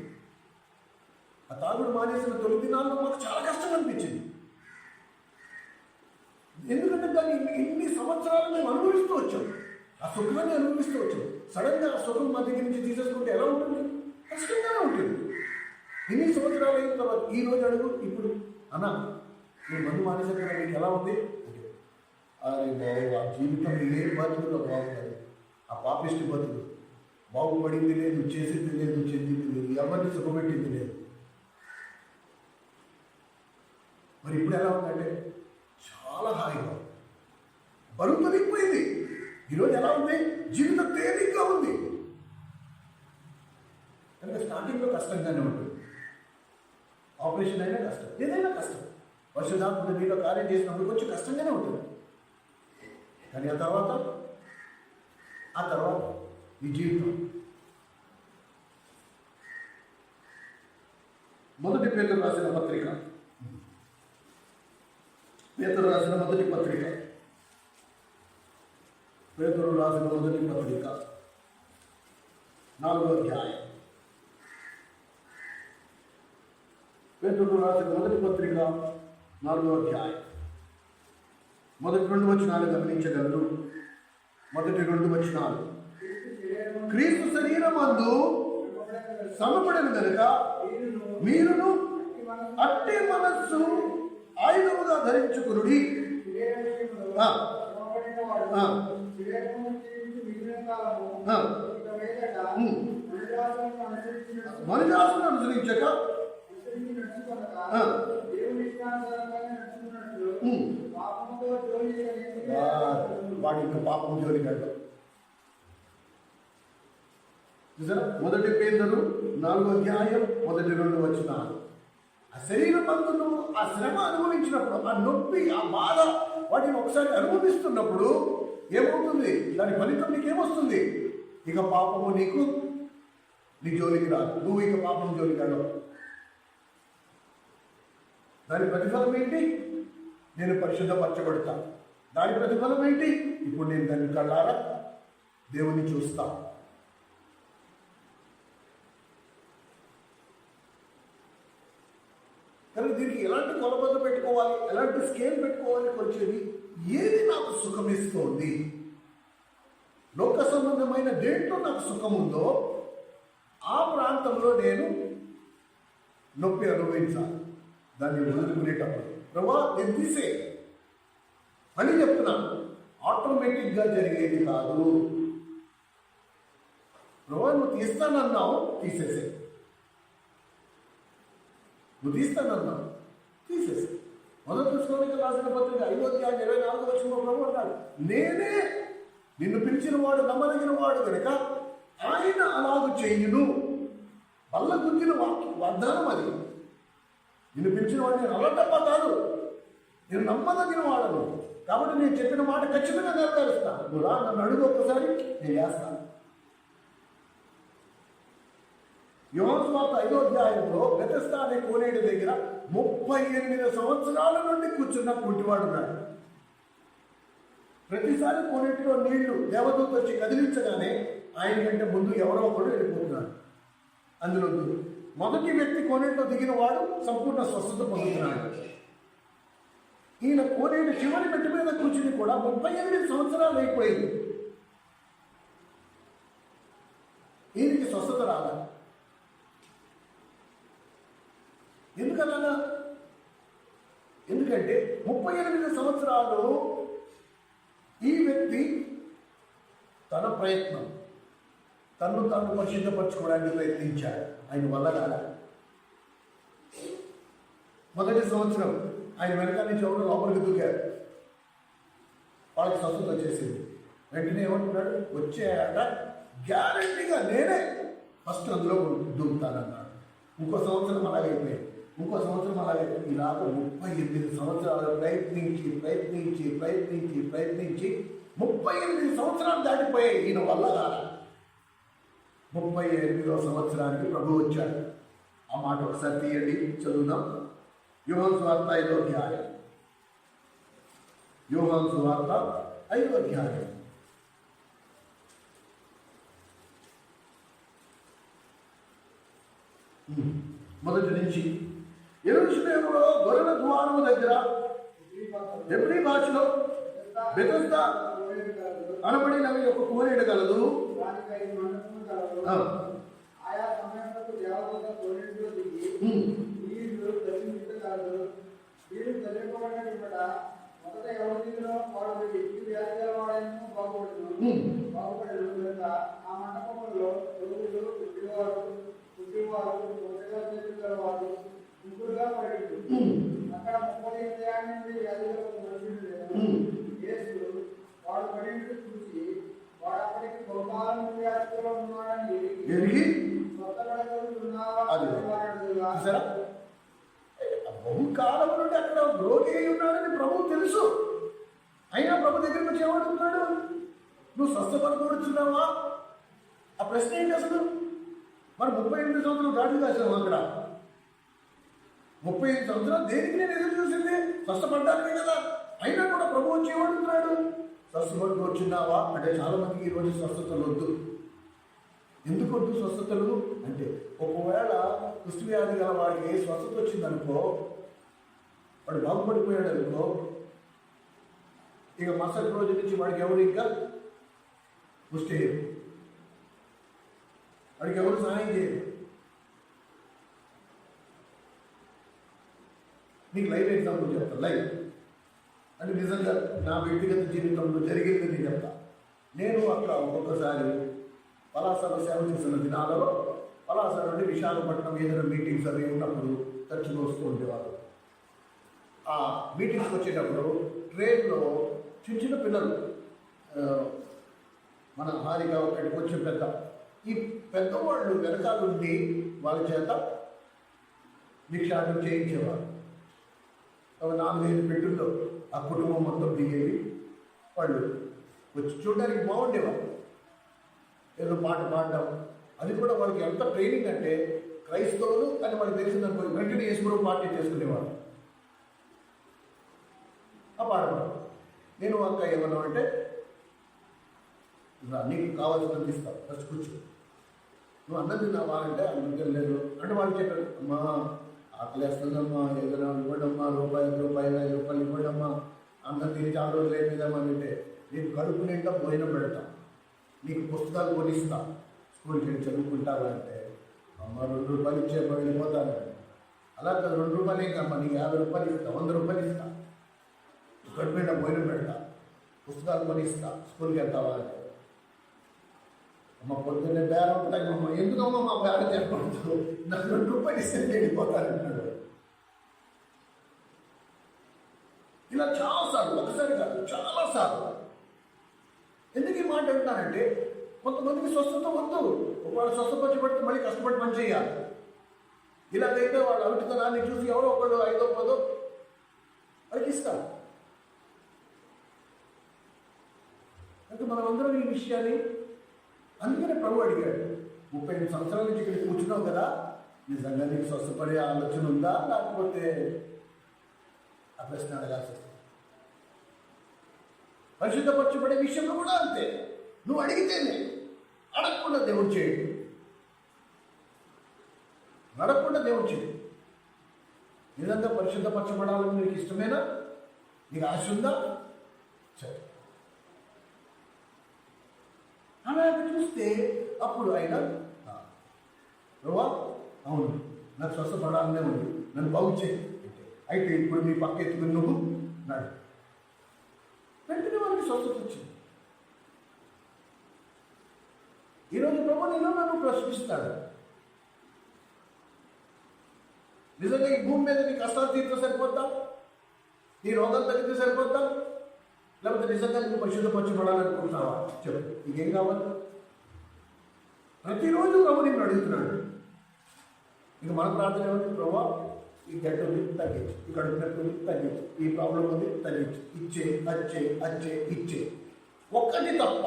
ఆ తాగుడు మానేసిన 9 దినాల్లో మాకు చాలా కష్టం అనిపించింది. ఎందుకంటే దాన్ని ఇన్ని సంవత్సరాలు మేము అనుభవిస్తూ వచ్చాం, ఆ సుఖాన్ని అనుభవిస్తూ వచ్చాం. సడన్గా ఆ సుఖం మా దగ్గర నుంచి తీసేసుకుంటే ఎలా ఉంటుంది? కష్టంగానే ఉంటుంది. ఇన్ని సంవత్సరాలు అయిన తర్వాత ఈ రోజు అడుగు, ఇప్పుడు అన్నా నేను మందు మానేసాను కదా, మీకు ఎలా ఉంది? అరే బాబు ఆ జీవితం ఏ బతుకులో బాగుంటుంది, ఆ పాపిష్టి బతుకు బాగుపడింది లేదు, చేసింది లేదు, చెందింది లేదు, ఎవరిని సుఖపెట్టింది లేదు. మరి ఇప్పుడు ఎలా ఉందంటే చాలా హాయిగా, బరువు తొలగిపోయింది. ఈరోజు ఎలా ఉంది? జీవితం తేలిగ్గా ఉంది. కనుక స్టార్టింగ్లో కష్టంగానే ఉంటుంది, ఆపరేషన్ అయినా కష్టం, ఏదైనా కష్టం. పరిశుద్ధాత్ముడు మీలో కార్యం చేసినప్పుడు కొంచెం కష్టంగానే ఉంటుంది. కానీ ఆ తర్వాత ఈ జీవితం. మొదటి పేతురు రాసిన పత్రిక పేతురు రాసిన మొదటి పత్రిక, పేతురు రాసిన మొదటి పత్రిక 4వ అధ్యాయం. పేతురు రాసిన మొదటి పత్రిక 4వ అధ్యాయం మొదటి 2 వచనాలు గమనించగలరు. మొదటి 2 వచనాలు, క్రీస్తు శరీరమందు సమపడను గనుక మీరును అట్టి మనస్సు ఆయుధముగా ధరించుకునుడి. మనుజాసును అనుసరించక వాడి యొక్క పాపం జోలి గడ్డం. మొదటి పేతురు 4వ అధ్యాయం మొదటి 2 వచనాలు. ఆ శరీర బంధును ఆ శ్రమ అనుభవించినప్పుడు, ఆ నొప్పి, ఆ బాధ వాటిని ఒకసారి అనుభవిస్తున్నప్పుడు ఏమవుతుంది? దాని ఫలితం నీకేమొస్తుంది? ఇక పాపము నీకు నీ జోలికి రాదు, నువ్వు ఇక పాపం జోలికి రావు. దాని ప్రతిఫలం ఏంటి? నేను పరిశుద్ధపరచబడతా. దాని ప్రతిఫలం ఏంటి? ఇప్పుడు నేను దాని కళ్ళారా దేవుని చూస్తా. కానీ దీనికి ఎలాంటి కొలబద్ద పెట్టుకోవాలి, ఎలాంటి స్కేల్ పెట్టుకోవాలి వచ్చేది? ఏది నాకు సుఖమిస్తోంది? లోక సంబంధమైన దేంట్లో నాకు సుఖం ఉందో ఆ ప్రాంతంలో నేను నొప్పి అనుభవించాలి. దాన్ని వదులుకునేటప్పుడు ప్రభా నేను తీసే అని చెప్తున్నాను. ఆటోమేటిక్గా జరిగేది కాదు. ప్రభా నువ్వు తీస్తానన్నావు, తీసేసే. నువ్వు తీస్తానన్నావు, తీసేసే. మొదటి దశలోనికైలు రాసిన పత్రిక 5వ అధ్యాయం 24వ వచనంలో ప్రభు అన్నాడు, నేనే నిన్ను పిలిచిన వాడు నమ్మదగిన వాడు కనుక ఆయన అలాగూ చెయ్యును. బల్ల గుంజిన వాగ్దానం అది. నిన్ను పిలిచిన వాడు నేను అలటప్ప కాదు, నేను నమ్మదగిన వాడను. కాబట్టి నేను చెప్పిన మాట ఖచ్చితంగా నెరవేరుస్తాను. నువ్వు రా, నన్ను అడుగు, ఒక్కసారి నేను చేస్తాను. యోహాను సువార్త 5వ అధ్యాయంలో బెతెస్దా అనే కోనేటి దగ్గర 38 సంవత్సరాల నుండి కూర్చున్న కుంటివాడు ఉన్నాడు. ప్రతిసారి కోనేటిలో నీళ్లు దేవదూత వచ్చి కదిలించగానే ఆయన కంటే ముందు ఎవరో ఒకడు వెళ్ళిపోతున్నాడు. అందులో మొదటి వ్యక్తి కోనేటిలో దిగిన వాడు సంపూర్ణ స్వస్థత పొందుతున్నాడు. ఈయన కోనేటి చివరి మెట్టు మీద కూర్చుని కూడా 38 సంవత్సరాలు అయిపోయింది. ఈయనకి స్వస్థత రాదా? ఎందుకన్నా? ఎందుకంటే 38 సంవత్సరాలు ఈ వ్యక్తి తన ప్రయత్నం, తను పరిశుద్ధపరచుకోవడానికి ప్రయత్నించాడు. ఆయన వల్ల కాదా? మొదటి సంవత్సరం ఆయన వెనక నుంచి ఎవరు లోపలికి దూకారు, వాళ్ళకి స్వస్థత వచ్చేసింది. వెంటనే ఏమంటున్నాడు? వచ్చాక గ్యారంటీగా నేనే ఫస్ట్ అందులో దూకుతానన్నాడు. ఇంకో సంవత్సరం అలాగైపోయింది, ఇంకో సంవత్సరం అలాగైపోయింది. ఇలాగ 38 సంవత్సరాలు ప్రయత్నించి 38 సంవత్సరాలు దాటిపోయాయి. ఈయన వల్ల కాదా? 38వ సంవత్సరానికి ప్రభు వచ్చాడు. ఆ మాట ఒకసారి తీయండి, చదువుదాం. యోహాను సువార్త 5వ అధ్యాయం. యోహాను సువార్త 5వ అధ్యాయం మొదటి నుంచి. యెరూషలేములో గొర్రెల ద్వారము దగ్గర హెబ్రీ భాషలో బెతెస్దా అనబడినవి ఒక కోనేడు కలదు. అక్కడ 38 ఏళ్ల నుండి వ్యాధులకు వాడు పడినట్టు చూసి వాడు అప్పటికి బహుకాలం వ్యాధిలో ఉన్నాడని ఎరిగి అది బహుకాలం నుండి అక్కడ రోగి అయి ఉన్నాడని ప్రభు తెలుసు. అయినా ప్రభు దగ్గరికి వచ్చి ఏమడుగుతున్నాడు? నువ్వు స్వస్థపరచబడుతున్నావా? ఆ ప్రశ్న ఏంటి అసలు? మరి 38 సంవత్సరాలు దాటి కాసాము. అక్కడ 35 సంవత్సరాలు దేనికి నేను ఎదురు చూసింది? స్వస్థపడ్డానే కదా. అయినా కూడా ప్రభు వచ్చి ఏమంటున్నాడు? స్వస్థపడుతూ వచ్చినావా అంటే చాలా మందికి ఈరోజు స్వస్థతలు వద్దు. ఎందుకు వద్దు స్వస్థతలు అంటే, ఒకవేళ కుష్టి వ్యాధి గల వాడికి స్వస్థత వచ్చిందనుకో, వాడు బాగుపడిపోయాడు అనుకో, ఇక మరుసటి రోజు నుంచి వాడికి ఎవరు ఇంకా కుష్టి చేయరు, వాడికి ఎవరు సహాయం చేయరు. నీకు లైవ్ ఎగ్జాంపుల్ చెప్తాను. లైవ్ అంటే నిజంగా నా వ్యక్తిగత జీవితంలో జరిగింది నేను చెప్తా. నేను అక్కడ ఒక్కొక్కసారి పలాసలో సేవ చేసిన దినాలలో పలాస నుండి విశాఖపట్నం ఏదైనా మీటింగ్స్ అవి ఉన్నప్పుడు చర్చలు వస్తూ ఉండేవారు. ఆ మీటింగ్స్కి వచ్చేటప్పుడు ట్రైన్లో చిన్న చిన్న పిల్లలు, మన హారిక ఒకటి కొంచెం పెద్ద, ఈ పెద్దవాళ్ళు వెనకాల నుండి వాళ్ళ చేత భిక్షాటం చేయించేవారు. 4-5 పెట్టుల్లో ఆ కుటుంబం మొత్తం దిగేవి. వాళ్ళు వచ్చి చూడడానికి బాగుండేవారు. ఏదో పాట పాడడం, అది కూడా వాళ్ళకి ఎంత ట్రైనింగ్ అంటే, క్రైస్తవులు అని వాళ్ళకి తెలిసిందనుకో వెంటనే యేసుప్రభు పార్టీ చేసుకునేవారు. ఆ పాట పాడు. నేను అక్క ఏమన్నా అంటే, నీకు కావాల్సినంత ఇస్తావు, ఫస్ట్ కూర్చో. నువ్వు అన్నం తిన్నావా అంటే అన్నం లేదు అంటే వాళ్ళు చెప్పారు, అమ్మా ఆకలేస్తుందమ్మా, ఏదైనా ఇవ్వడమ్మా, రూపాయలు 5 రూపాయలు ఇవ్వడమ్మా, అన్నం తిని చాలా రోజులు అయిపోయిందమ్మా అంటే, నీకు కడుపు నిండా భోజనం పెడతాం, నీకు పుస్తకాలు కొనిస్తా, స్కూల్కి వెళ్ళి చదువుకుంటావా అంటే, అమ్మ 2 రూపాయలు ఇచ్చే వెళ్ళిపోతానండి. అలా 2 రూపాయలు ఇంకమ్మా, నీకు 50 రూపాయలు ఇస్తా, 100 రూపాయలు ఇస్తా, కడుపు నిండా భోజనం పెడతా, పుస్తకాలు కొనిస్తా, స్కూల్కి వెళ్తావా అంటే, అమ్మ పొద్దున్నే బేరం ఉంటాయి, అమ్మ ఎందుకమ్మా మా బేరం చెప్పకూడదు, నాకు 2 రూపాయలు ఇస్తే వెళ్ళిపోతానంటున్నాడు. ఇలా చాలాసార్లు, ఒకసారి కాదు చాలాసార్లు. ఎందుకు ఈ మాట అంటున్నానంటే, కొంతమందికి స్వస్థత వద్దు. ఒకవేళ స్వస్థపరచబడితే మళ్ళీ కష్టపడి పని చేయాలి. ఇలాగైతే వాళ్ళు అవిటితనాన్ని చూసి ఎవరో ఒకళ్ళు 5దో 10దో వాళ్ళకి ఇస్తారు. అంటే మనం అందరం ఈ విషయాన్ని, అందుకనే ప్రభు అడిగాడు, 35 సంవత్సరాల నుంచి ఇక్కడ కూర్చున్నావు కదా, నిజంగా నీకు స్వస్థపడే ఆలోచన ఉందా, లేకపోతే ఆ ప్రశ్న అడగాల్సి వస్తుంది. పరిశుద్ధపరచబడే విషయంలో కూడా అంతే. నువ్వు అడిగితేనే, అడగకుండా దేవుడు చేయడు. అడగకుండా దేవుడు చేయడు. నిజంగా పరిశుద్ధపరచబడాలని నీకు ఇష్టమేనా, నీకు ఆశ ఉందా, సరే. అలాగే చూస్తే అప్పుడు ఆయన, ప్రభా అవును నాకు స్వస్థపడాలనే ఉంది, నన్ను బాగు చేయి. అయితే ఇప్పుడు మీ పక్క ఎత్తుకుని నువ్వు నాడు. వెంటనే వాళ్ళకి స్వస్థత వచ్చింది. ఈరోజు ప్రభు నేను నన్ను ప్రశ్నిస్తాడు, నిజంగా ఈ భూమి మీద నీ కష్టాలు తీరితే సరిపోద్దా, నీ రోగం తగ్గితే సరిపోద్దా, లేకపోతే నిజంగా నువ్వు పరిశుద్ధపరచబడాలనుకుంటున్నావా చెప్పు, నీకేం కావాలి? ప్రతిరోజు ప్రభు నిన్ను అడుగుతున్నాడు. ఇక మన ప్రార్థన ఏమంటే, ప్రభా ఈ గడ్డ ఉంది తగ్గించు, ఈ కడుపునట్టు ఉంది తగ్గించు, ఈ ప్రాబ్లం ఉంది తగ్గించు, ఇచ్చే అచ్చే ఇచ్చే. ఒక్కటి తప్ప,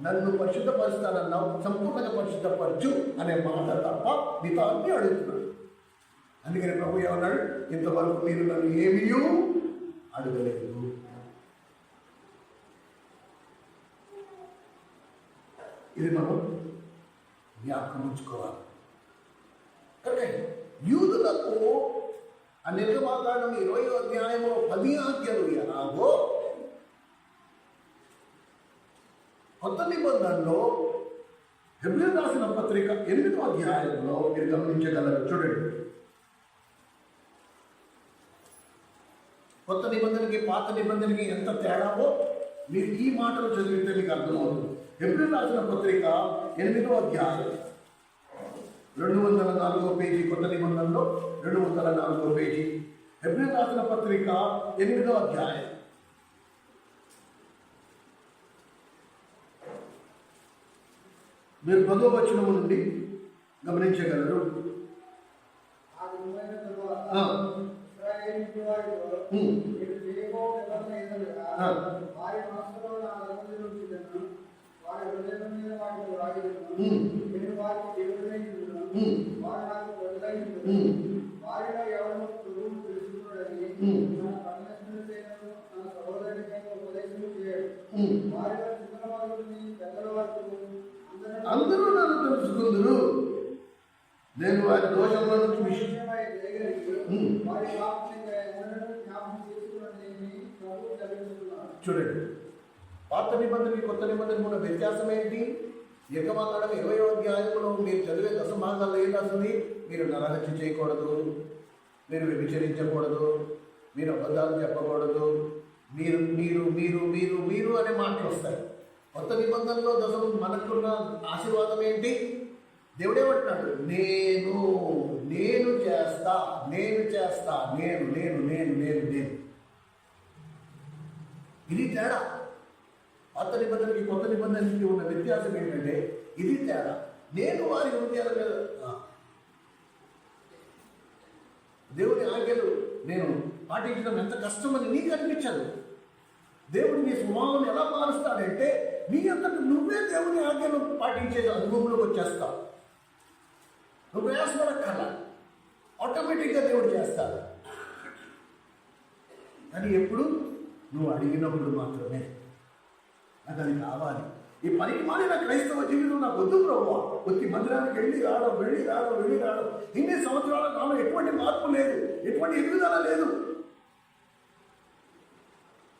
నన్ను పరిశుద్ధపరుస్తానన్నావు, సంపూర్ణంగా పరిశుద్ధపరచు అనే మాట తప్ప నీతో అన్నీ అడుగుతున్నాడు. అందుకని ప్రభు ఏమన్నాడు, ఇంతవరకు మీరు నన్ను ఏమీ అడగలేదు. ఇది మనం జ్ఞాపకం ఉంచుకోవాలి. కనుక యూదులకు ఆ నిర్గమాకాండం 20వ అధ్యాయంలో 10 ఆజ్ఞలు ఎలాగో, కొత్త నిబంధనలో హెబ్రీయులకు రాసిన పత్రిక 8వ అధ్యాయంలో మీరు గమనించగలరు. చూడండి, కొత్త నిబంధనకి పాత నిబంధనకి ఎంత తేడావో మీరు ఈ మాటలు చదివితే మీకు అర్థమవుతుంది. హెబ్రీయులకు రాసిన పత్రిక 8వ అధ్యాయం 204వ పేజీ, కొత్త నిబంధనలో 204వ పేజీ. హెబ్రీయులకు రాసిన పత్రిక 8వ అధ్యాయం మీరు 10వ వచనం నుండి గమనించగలరు. వారిలో ఎవరు అందరూ నన్ను తెలుసుకుందరు. నేను వారి దోషంలో నుంచి విషయమై జయగలిగి వారి పాపములను ఎన్నడూ జ్ఞాపకం చేసుకొనలేని ప్రభువు సెలవిస్తున్నాడు. చూడండి, పాత నిబంధనకి కొత్త నిబంధనకు ఉన్న వ్యత్యాసం ఏంటి? యెరమీయా 20వ అధ్యాయంలో మీరు చదివే దశమార్గాల్లో ఏం రాస్తుంది? మీరు నరహత్య చేయకూడదు, మీరు వ్యభిచరించకూడదు, మీరు అబద్ధాలు చెప్పకూడదు, మీరు మీరు మీరు మీరు మీరు అనే మాటలు వస్తాయి. కొత్త నిబంధనలో మనకున్న ఆశీర్వాదం ఏంటి? దేవుడేమంటున్నాడు? నేను నేను చేస్తా, నేను చేస్తా, నేను నేను నేను నేను నేను. ఇది తేడా. పాత నిబంధనకి కొత్త నిబంధనకి ఉన్న వ్యత్యాసం ఏంటంటే ఇది తేడా. నేను వారి హృదయాల మీద దేవుని ఆజ్ఞలు నేను పాటించడం ఎంత కష్టమని నీకు అనిపించదు. దేవుడు నీ స్వభావం ఎలా మారుస్తాడంటే నీ అంతటి నువ్వే దేవుని ఆజ్ఞలు పాటించే అనుభవంలోకి వచ్చేస్తావు. నువ్వు ప్రయాసపడక్కల, ఆటోమేటిక్గా దేవుడు చేస్తాడు. కానీ ఎప్పుడు నువ్వు అడిగినప్పుడు మాత్రమే. నాకు అది కావాలి. ఈ పనికి మాలిన క్రైస్తవ జీవితం నాకు వద్దు ప్రభువా. కొద్ది మందిరానికి వెళ్ళి రావడం ఇన్ని సంవత్సరాల నాలో ఎటువంటి మార్పు లేదు, ఎటువంటి ఎదుగుదల లేదు.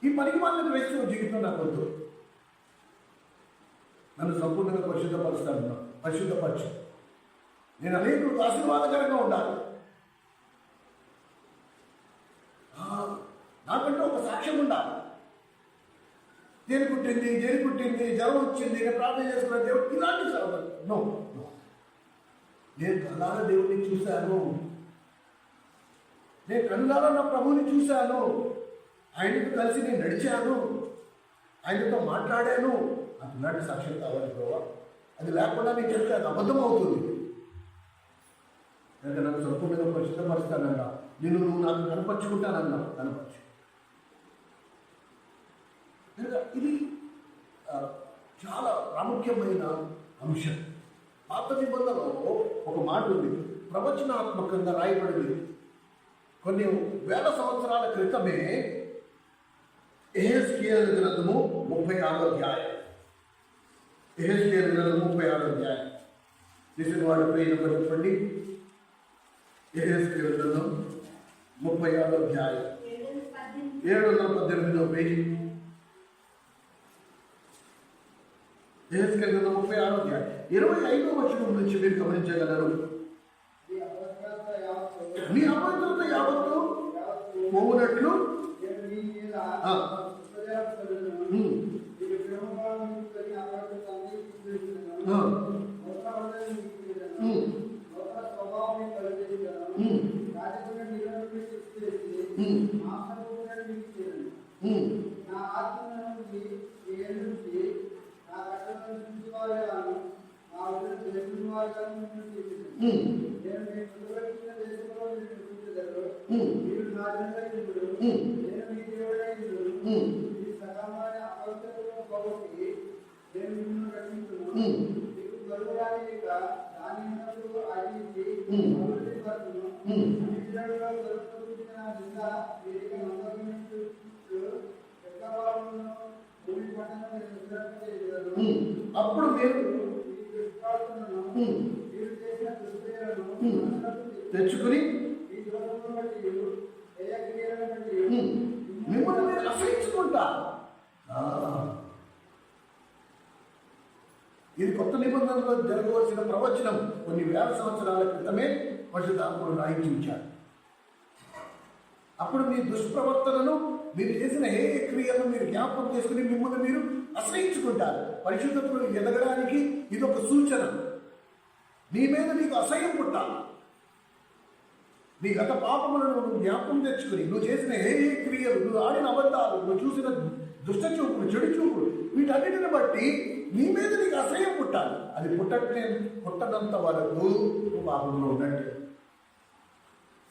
ఈ పనికి మాలిన క్రైస్తవ జీవితం నాకు వద్దు. నన్ను సంపూర్ణంగా పరిశుద్ధపరుస్తాను. పరిశుద్ధపరచు. నేను అనేకులకు ఆశీర్వాదకరంగా ఉండాలి. నాకంటే ఒక సాక్ష్యం ఉండాలి. దేని పుట్టింది, జ్వరం వచ్చింది, నేను ప్రార్థన చేసుకున్న దేవుడు ఇలాంటి నో. నేను కళ్ళారా దేవుడిని చూశాను, నేను కళ్ళారా నా ప్రభువుని చూశాను, ఆయనతో కలిసి నేను నడిచాను, ఆయనతో మాట్లాడాను. నాకు ఇలాంటి సాక్ష్యం కావాలి ప్రభావ. అది లేకుండా నేను చెప్తే అది అబద్ధం అవుతుంది. కనుక నాకు సంపూర్ణంగా పరిశుద్ధపరుస్తానన్నా, నువ్వు నాకు కనపరుచుకుంటానన్నా కనపరచు. కనుక ఇది చాలా ప్రాముఖ్యమైన అంశం. పాత నిబంధనలో ఒక మాట ఉంది, ప్రవచనాత్మకంగా రాయబడింది. కొన్ని వేల సంవత్సరాల క్రితమే యెహెజ్కేలు గ్రంథము 36వ అధ్యాయం. యెహెజ్కేలు గ్రంథము 36వ అధ్యాయం తీసిన వాడు పేరు నెంబర్ చెప్పండి. యెహెజ్కేలు గ్రంథం 36వ అధ్యాయం 718వ పేజీ. యెహెజ్కేలు గ్రంథం 36వ అధ్యాయం 25వ వచనం నుంచి మీరు గమనించగలరు. మీ అపవిత్రత యావత్తు పోవునట్లు అప్పుడు మీరు తెచ్చుకుని మిమ్మల్ని మీరు అసహించుకుంటారు. ఇది కొత్త నిబంధనలో జరగవలసిన ప్రవచనం. కొన్ని వేల సంవత్సరాల క్రితమే పరిశుద్ధాత్ముడు రాయించారు. అప్పుడు మీ దుష్ప్రవర్తనను, మీరు చేసిన ఏ క్రియలను మీరు జ్ఞాపకం చేసుకుని మిమ్మల్ని మీరు అసహించుకుంటారు. పరిశుద్ధతను ఎదగడానికి ఇది ఒక సూచన. నీ మీద నీకు అసహ్యం పుట్టాలి. నీ గత పాపములను నువ్వు జ్ఞాపకం తెచ్చుకుని నువ్వు చేసిన ఏ క్రియలు, నువ్వు ఆడిన అబద్ధాలు, నువ్వు చూసిన దుష్ట చూపులు, చెడు చూపులు, వీటన్నిటిని బట్టి నీ మీద నీకు అసహ్యం పుట్టాలి. అది పుట్టనంత వరకు నువ్వు పాపంలో ఉన్నట్టు.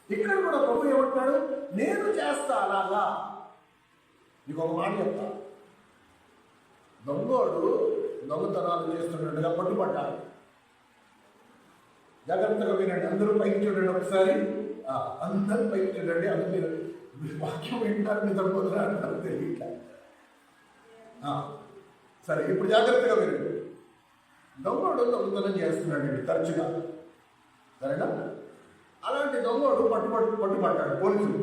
ఇక్కడ కూడా ప్రభు ఏమంటాడు? నేను చేస్తా అలాగా. నీకు ఒక మాట చెప్తా. దొంగోడు దొంగతనాలు చేస్తున్నట్టుగా పట్టుబడ్డాడు. జాగ్రత్తగా వినండి, అందరూ పైకి చూడండి ఒకసారి. అందరూ పైకి చూడండి. అందరూ మీరు వాక్యం వింటారు, నిద్రపోతారా అంటారు తెలియట్లా. సరే, ఇప్పుడు జాగ్రత్తగా వినండి. దొంగోడు దొంగతనం చేస్తున్నాడండి తరచుగా, సరేనా? అలాంటి దొంగోడు పట్టుపట్టాడు, పోలీసులు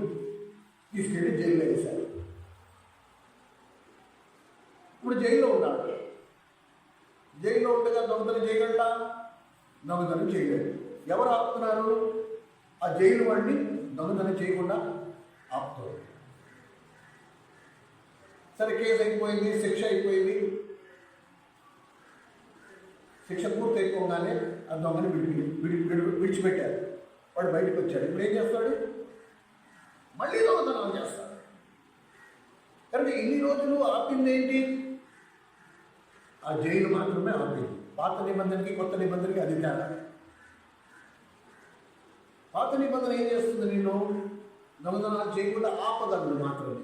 తీసుకెళ్ళి జైల్లో వేశారు. ఇప్పుడు జైల్లో ఉన్నాడు. జైల్లో ఉండగా దొంగతనం చేయగలడా? దొంగతనం చేయలేడు. ఎవరు ఆపుతున్నారు? ఆ జైలు వాడిని దొంగతనం చేయకుండా ఆపుతారు. సరే, కేసు అయిపోయింది, శిక్ష అయిపోయింది. శిక్ష పూర్తి అయిపోగానే ఆ దొంగని విడిచిపెట్టారు. వాడు బయటకు వచ్చాడు. ఇప్పుడు ఏం చేస్తాడు? మళ్ళీ దొంగతనం చేస్తాడు. కనుక ఇన్ని రోజులు ఆపింది ఏంటి? ఆ జైలు మాత్రమే ఆపింది. పాత నిబంధనకి కొత్త నిబంధనకి అది తేడా. పాత నిబంధన ఏం చేస్తుంది? నేను దొంగతనాలు చేయకుండా ఆపగలను మాత్రమే.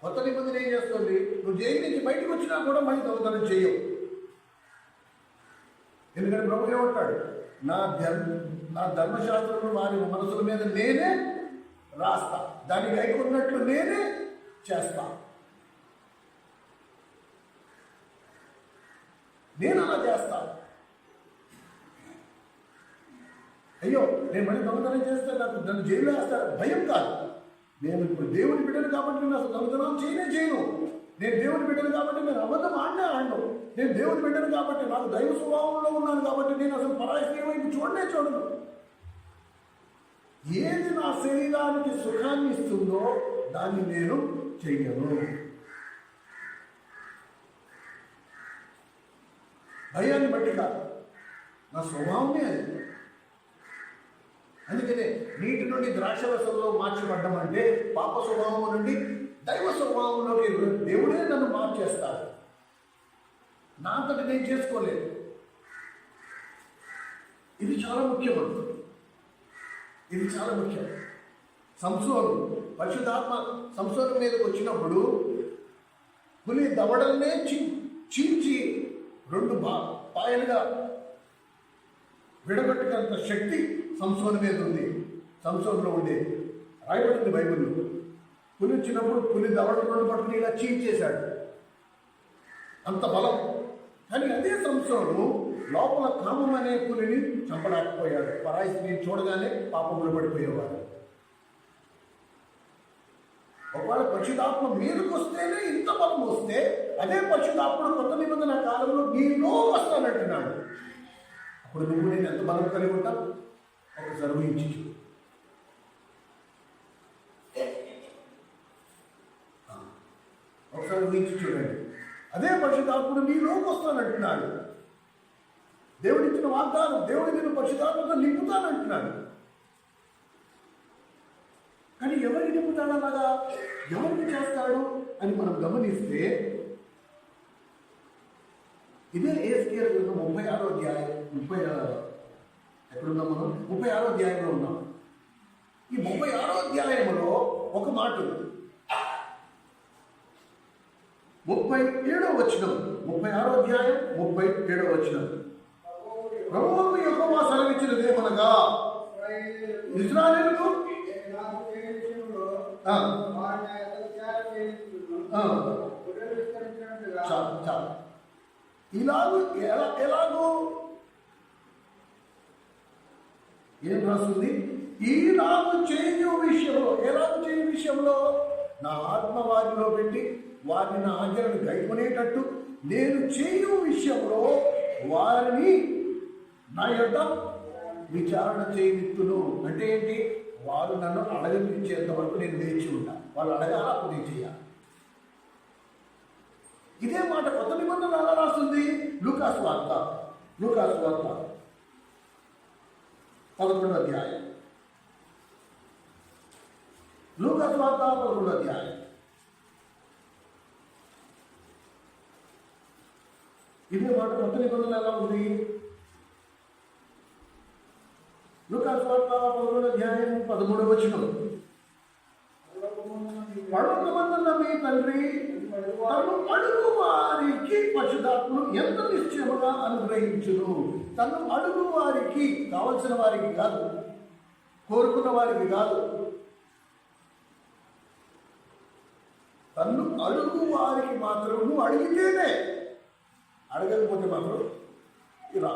కొత్త నిబంధన ఏం చేస్తుంది? నువ్వు జైలు నుంచి బయటకు వచ్చినా కూడా మళ్ళీ దొంగతనం చేయవు. ఎందుకంటే ప్రభు ఏమంటాడు? నా ధర్మశాస్త్రం వారి మనసుల మీద నేనే రాస్తా, దానికి గైకొన్నట్లు నేనే చేస్తా. నేను అలా చేస్తాను. అయ్యో, నేను మళ్ళీ దొంగతనం చేస్తే నన్ను జైల్లో వేస్తారు భయం కాదు. నేను ఇప్పుడు దేవుని బిడ్డను కాబట్టి నేను అసలు దొంగతనం చేయను. నేను దేవుని బిడ్డను కాబట్టి నేను అబద్ధం ఆడను. నేను దేవుని బిడ్డను కాబట్టి నాకు దైవ స్వభావంలో ఉన్నాను కాబట్టి నేను అసలు పరాయి స్త్రీ వైపు చూడను. ఏది నా శరీరానికి సుఖాన్ని ఇస్తుందో దాన్ని నేను చెయ్యను. భయాన్ని బట్టి కాదు, నా స్వభావమే అది. అందుకనే నీటి నుండి ద్రాక్షరసంలో మార్చబడ్డం అంటే పాప స్వభావం నుండి దైవ స్వభావంలోకి దేవుడే నన్ను మార్చేస్తాడు. నా అంతటి నేను చేసుకోలేదు. ఇది చాలా ముఖ్యమండి. ఇది చాలా ముఖ్యం. సంసోను, పరిశుద్ధాత్మ సంసోను మీదకి వచ్చినప్పుడు పులి దవడల్నే చీల్చి 2 పాయలుగా విడగొట్టేంత శక్తి సంసోను మీద ఉంది. సంసోనులో ఉండేది రాయబడింది బైబిల్లో. పులి వచ్చినప్పుడు పులి దవడలను పట్టుకుని ఇలా చీల్చేశాడు, అంత బలం. కానీ అదే సంసోను లోపల కామం అనే పులిని చంపలేకపోయాడు. పరాయి స్త్రీని చూడగానే పాపంలో పడిపోయేవాడు. ఒకవేళ పరిశుద్ధాత్మ మీదకి వస్తేనే ఇంత బలం వస్తే, అదే పరిశుద్ధాత్ముడు కొత్త నిబంధన కాలంలో నీలో వస్తానంటున్నాడు. అప్పుడు నువ్వు నేను ఎంత బలం కలిగి ఉంటాం? ఒకసారి ఊహించి చూడు. ఒకసారి ఊహించి చూడండి. అదే పరిశుద్ధాత్ముడు నీలోకి వస్తానంటున్నాడు. దేవుడిచ్చిన వాగ్దానం, దేవుడి నేను పరిశుద్ధాత్మతో నింపుతానంటున్నాడు. కానీ ఎవరికి నింపుతాడు? అలాగా ఎవరికి చేస్తాడు అని మనం గమనిస్తే, ఇదే యేసయ్య 36వ అధ్యాయం, ఎక్కడున్నాం మనం? 36వ అధ్యాయంలో ఉన్నాం. ఈ 36వ అధ్యాయంలో ఒక మాట ఉంది. 37వ వచనం, 36వ అధ్యాయం 37వ వచనం. ప్రభువుకు యెహోవా సెలవిచ్చినదేమనగా, ఇశ్రాయేలుకు ఎలాగో ఏం రాస్తుంది? ఈలాగు చేయు విషయంలో, ఎలాగో చేయు విషయంలో నా ఆత్మ వారిలో పెట్టి వారిని నా ఆజ్ఞలను గైకొనేటట్టు నేను చేయు విషయంలో వారిని నా యొక్క విచారణ చేయనిత్తును. అంటే ఏంటి? వారు నన్ను అడగనిచ్చేంత వరకు నేను వేచి ఉంటా. వాళ్ళు అడగాల, అప్పుడు నేను చేయాలి. ఇదే మాట కొత్త నిబంధనలు ఎలా రాస్తుంది? లూకాసు వార్త 11వ అధ్యాయం. లూకాసు వార్త 11వ అధ్యాయం. ఇదే మాట కొత్త నిబంధనలు ఎలా ఉంది? లూకాసు వార్త 11వ అధ్యాయం 13వ వచనం. పరలోకమందున్న మీ తండ్రి తను అడుగు వారికి పరిశుద్ధాత్మను ఎంత నిశ్చయముగా అనుగ్రహించును. తను అడుగు వారికి, కావలసిన వారికి కాదు, కోరుకున్న వారికి కాదు. తను అడుగు వారికి మాత్రం. నువ్వు అడిగితేనే, అడగకపోతే మాత్రం ఇలా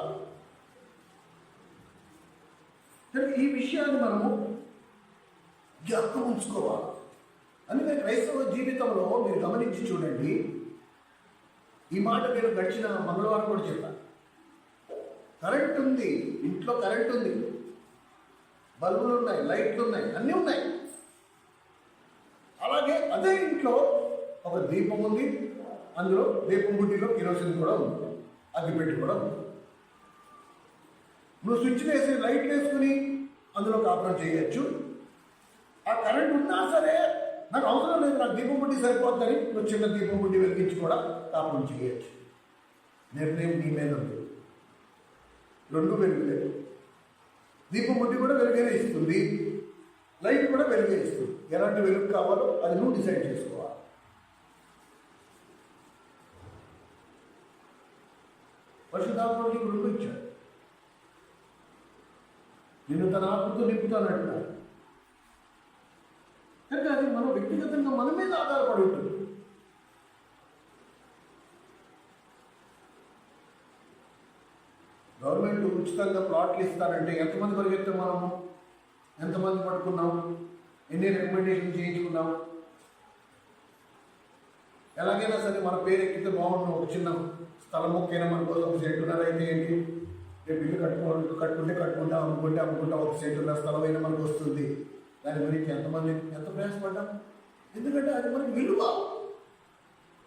ఈ విషయాన్ని మనము జ్ఞాపకం ఉంచుకోవాలి. అందుకే క్రైస్తవ జీవితంలో మీరు గమనించి చూడండి. ఈ మాట నేను గడిచిన మంగళవారం కూడా చెప్పాను. కరెంట్ ఉంది, ఇంట్లో కరెంట్ ఉంది, బల్బులు ఉన్నాయి, లైట్లు ఉన్నాయి, అన్నీ ఉన్నాయి. అలాగే అదే ఇంట్లో ఒక దీపం ఉంది, అందులో దీపం బుడ్డిలో కిరోసిన్ కూడా ఉంది, అగ్గిపెట్టి కూడా ఉంది. నువ్వు స్విచ్ వేసి లైట్ వేసుకుని అందులో కాపురం చేయొచ్చు. ఆ కరెంట్ ఉన్నా సరే నాకు అవసరం లేదు, నాకు దీపం బుడ్డి సరిపోతుందని నువ్వు చిన్న దీపం బుడ్డి వెలిగించి కూడా కాపురం చేయొచ్చు. నిర్ణయం నీ మీద ఉంది. రెండు వెలుగులేదు. దీపం బుడ్డి కూడా వెలుగైనా ఇస్తుంది, లైట్ కూడా వెలుగే ఇస్తుంది. ఎలాంటి వెలుగు కావాలో అది నువ్వు డిసైడ్ చేసుకోవాలి. పరిశుద్ధాత్మ నీకు రెండు ఇచ్చాడు. నిన్ను తన ఆత్మతో నింపుతానంటున్నాడు. కనుక అది మనం వ్యక్తిగతంగా మన మీద ఆధారపడి ఉంటుంది. గవర్నమెంట్ ఉచితంగా ప్లాట్లు ఇస్తారంటే ఎంతమంది పరిగెత్తాం మనము? ఎంతమంది పట్టుకున్నాం? ఎన్ని రికమెండేషన్ చేయించుకున్నాం? ఎలాగైనా సరే మన పేరు ఎక్కితే బాగుంటున్నాం. ఒక చిన్న స్థలం ఒక్కైనా మన కోసం ఒక సెంటున్నర అయితే ఏంటి, రేపు ఇల్లు కట్టుకుంటే అమ్ముకుంటా ఒక సెంటున్నర స్థలం అయినా మనకు వస్తుంది. దాని గురించి ఎంత ప్రయాసపడ్డాం? ఎందుకంటే అది మనకి విలువ,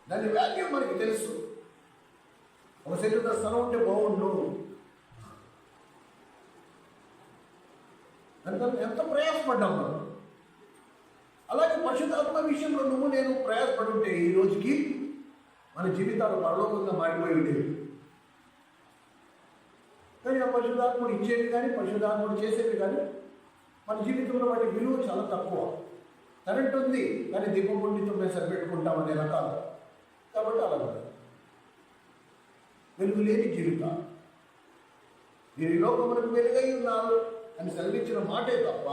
దాని వాల్యూ మనకి తెలుసు. ఒక సెంటున్నర స్థలం ఉంటే బాగుండు, ఎంత ప్రయాసపడ్డాం మనం. అలాగే పరిశుద్ధాత్మ విషయంలో నువ్వు నేను ప్రయాసపడుంటే ఈ రోజుకి మన జీవితాలు పరలోకంగా మారిపోయి ఉండేవి. కానీ ఆ పరిశుద్ధాత్ముడు ఇచ్చేవి కానీ పరిశుద్ధాత్ముడు చేసేవి కానీ మన జీవితంలో వాటి విలువ చాలా తక్కువ. కరెంట్ ఉంది కానీ దీపం బుడ్డితో మేము సరిపెట్టుకుంటామనే రకాలు. కాబట్టి అలా ఉంది. వెలుగు లేని జీవితాలు. మీరు ఈ లోకమునకు వెలుగై ఉన్నారు అని సెలవిచ్చిన మాటే తప్ప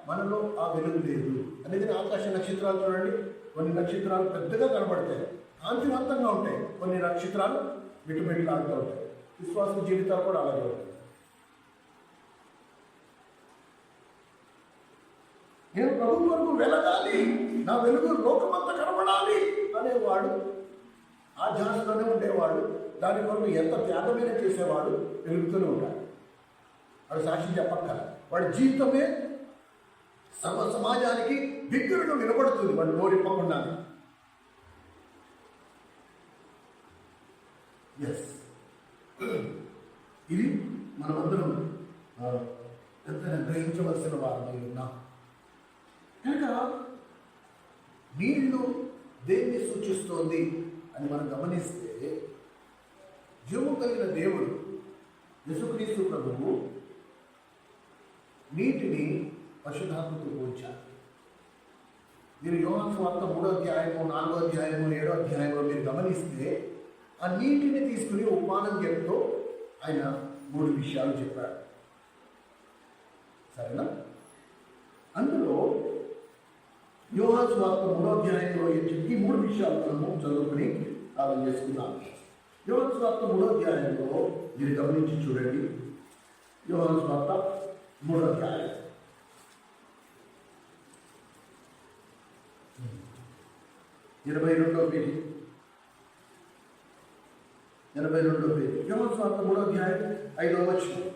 మనలో ఆ వెలుగు లేదు అనేది. ఆకాశ నక్షత్రాలు చూడండి. కొన్ని నక్షత్రాలు పెద్దగా కనబడతాయి, కాంతివంతంగా ఉంటాయి. కొన్ని నక్షత్రాలు మిట్టుమిట్టులాడుతూ ఉంటాయి. విశ్వాస జీవితాలు కూడా అలాగే ఉంటాయి. నేను ప్రభు వరకు వెలగాలి, నా వెలుగు లోకమంతా కనబడాలి అనేవాడు ఆ ధ్యాసలోనే ఉండేవాడు. దాని కొరకు ఎంత త్యాగమైన చేసేవాడు వెలుగుతూనే ఉంటాడు. వాడు సాక్షి చెప్పక్కల, వాడి జీవితమే సర్వ సమాజానికి బిగ్గరగా వినపడుతుంది వాడు నోరిప్పకుండా. ఎస్, ఇది మనమందరం ఎంత గ్రహించవలసిన వారు ఉన్నాం. కనుక నీళ్లు దేన్ని సూచిస్తోంది అని మనం గమనిస్తే, జీవము కలిగిన దేవుడు యేసుక్రీస్తు ప్రభువు నీటిని పరిశుద్ధాత్మతో పోల్చారు. మీరు యోహాను సువార్త 3వ అధ్యాయము 4వ అధ్యాయము 7వ అధ్యాయంలో మీరు గమనిస్తే ఆ నీటిని తీసుకుని ఉపమానం చెప్తూ ఆయన 3 విషయాలు చెప్పాడు. సరేనా? అందులో యోహాను సువార్త 3వ అధ్యాయంలో ఈ 3 విషయాలు మనము చదువుకుని ఆలోచన చేసుకున్నాం. యోహాను సువార్త 3వ అధ్యాయంలో మీరు గమనించి చూడండి. యోహాను సువార్త 3వ అధ్యాయం 82వ పేజీ. యోహాను సువార్త 3వ అధ్యాయం 5వ వచనం.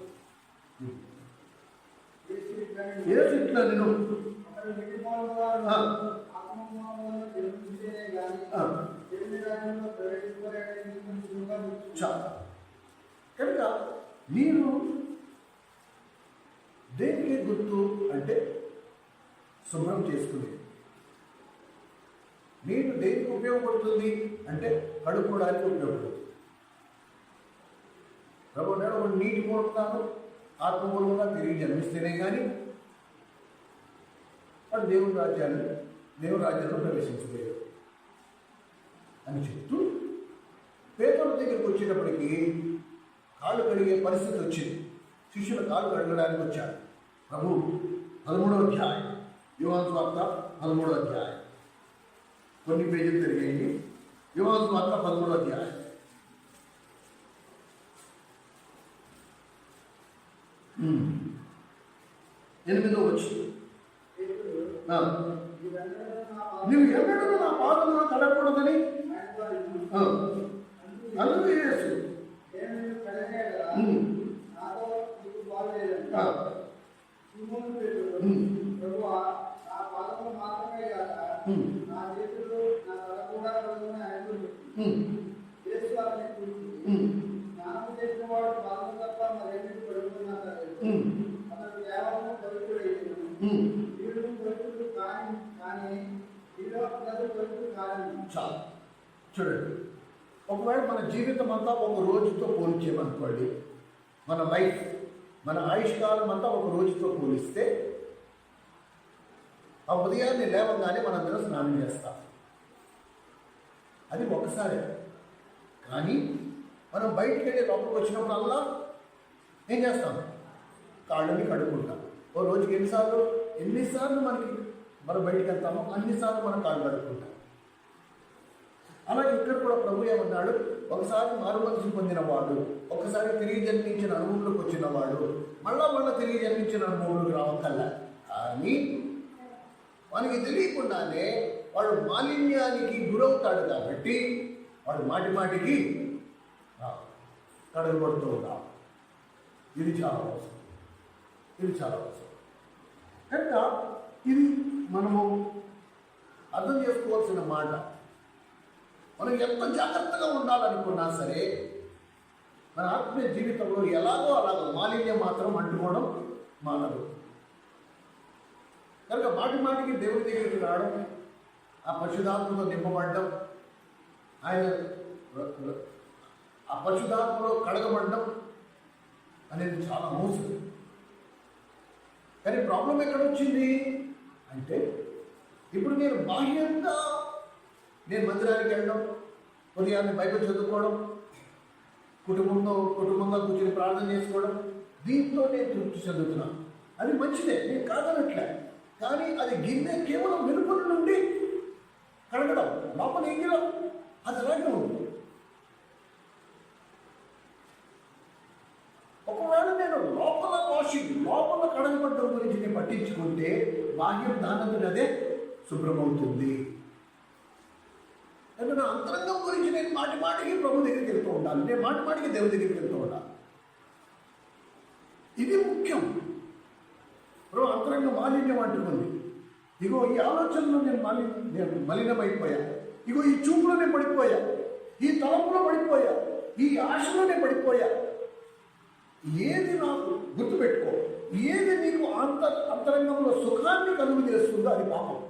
యేసు ఇట్లా నేను కనుక మీరు దేనికి గుర్తు అంటే శుభ్రం చేసుకునేది. నీరు దేనికి ఉపయోగపడుతుంది అంటే కడుక్కోవడానికి ఉపయోగపడుతుంది. ప్రభు నేను నీటి మూలకాను ఆత్మ మూలంగా తిరిగి జన్మిస్తేనే కానీ వాడు దేవుని రాజ్యంలో ప్రవేశించలేదు అని చెప్తూ పేతురు దగ్గరికి వచ్చేటప్పటికి కాళ్ళు కడిగే పరిస్థితి వచ్చింది. శిష్యుల కాళ్ళు కడగడానికి వచ్చాడు ప్రభు. 13వ అధ్యాయం యోహాను సువార్త 13వ అధ్యాయం, కొన్ని పేజీలు తిరిగేయండి. యోహాను సువార్త 13వ అధ్యాయం 8వ వచ్చి పేతురు, ఆ, మీరందరూ నా నువ్వు ఎన్నడూ నా పాదములను కడగకూడదని ఆయనతో అన్నాడు. ఆ, అందుకు యేసు నేను నిన్ను కడగేయగలరా? ఉమ్, నాతో నీకు బాగులేదంట. ఆ, సీమోను పేతురు, ఉమ్, ప్రభువా, నా పాదములు మాత్రమే కాక ఉమ్, నా చేతులు నా తల కూడా కడుగుని ఆయనతో చెప్పు. ఉమ్, యేసు వారిని చూసి, ఉమ్, స్నానం చేసిన వాడు పాదము తప్ప మరేమిటి కడుగుతున్నా లేదు. ఉమ్, అతడు కేవలం పవిత్రుడైన ఉమ్. వీడు పవిత్రుడు కానీ వీడు అందరూ పవిత్రుడు కాని. చాలు. చూడండి, ఒకవేళ మన జీవితం అంతా ఒక రోజుతో పోల్చేమనుకోండి, మన లైఫ్, మన ఆయుష్కాలం అంతా ఒక రోజుతో పోలిస్తే, ఆ ఉదయాన్నే లేవగానే మనందరం స్నానం చేస్తాం. అది ఒకసారి. కానీ మనం బయటికి వెళ్ళి లోపలికి వచ్చినప్పుడల్లా ఏం చేస్తాం? కాళ్ళని కడుక్కుంటాం. ఓ రోజుకి ఎన్నిసార్లు మనం బయటికి వెళ్తామో అన్నిసార్లు మనం కాళ్ళు కడుక్కుంటాం. అలాగే ఇక్కడ కూడా ప్రభు ఏమన్నాడు? ఒకసారి మారుమనసు పొందిన వాడు, ఒకసారి తిరిగి జన్మించిన అనుభవంలోకి వచ్చిన వాడు మళ్ళా తిరిగి జన్మించిన అనుభవంలోకి రావక్కల్లా. కానీ వానికి తెలియకుండానే వాడు మాలిన్యానికి గురవుతాడు. కాబట్టి వాడు మాటికి కడగబడుతూ ఉంటాం. ఇది చాలా అవసరం. కనుక ఇది మనము అర్థం చేసుకోవాల్సిన మాట. మనం ఎంత జాగ్రత్తగా ఉండాలనుకున్నా సరే, మన ఆత్మీయ జీవితంలో ఎలాగో అలాగో మాలిన్యం మాత్రం అంటుకోవడం మానదు. కనుక మాటికి దేవుడి దగ్గరికి రావడం, ఆ పరిశుద్ధాత్మతో నింపబడడం, ఆయన ఆ పరిశుద్ధాత్మలో కడగబడడం అనేది చాలా అవసరం. కానీ ప్రాబ్లం ఎక్కడొచ్చింది అంటే, ఇప్పుడు నేను బాహ్యంగా మందిరానికి వెళ్ళడం, ఉదయాన్నే బైబిల్ చదువుకోవడం, కుటుంబంగా కూర్చొని ప్రార్థన చేసుకోవడం, దీంతో నేను తృప్తి చెందుతున్నాను. అది మంచిదే, నేను కాదనట్లే. కానీ అది గిన్నె కేవలం వెలుపల నుండి కడగడం, లోపల ఎంగిలో అది అలాగే ఉంది. ఒకవేళ నేను లోపల కడగబడ్డం గురించి నేను పట్టించుకుంటే, బాహ్యం దానంతటి అదే శుభ్రమవుతుంది. ఎందుకంటే నా అంతరంగం గురించి నేను మాటికి ప్రభు దగ్గరికి వెళ్తూ ఉండాలి. నేను మాటికి దేవుడి దగ్గరికి వెళ్తూ ఉండాలి. ఇది ముఖ్యం. ప్రభు అంతరంగ మాలిన్యం అంటుకుంది. ఇగో ఈ ఆలోచనలో నేను మలినమైపోయా, ఇగో ఈ చూపులో నేను పడిపోయా, ఈ తలంపులో పడిపోయా, ఈ ఆశలో నేను పడిపోయా. ఏది నాకు గుర్తుపెట్టుకో, ఏది నీకు అంతరంగంలో సుఖాన్ని కలుగు చేస్తుందో అది పాపం.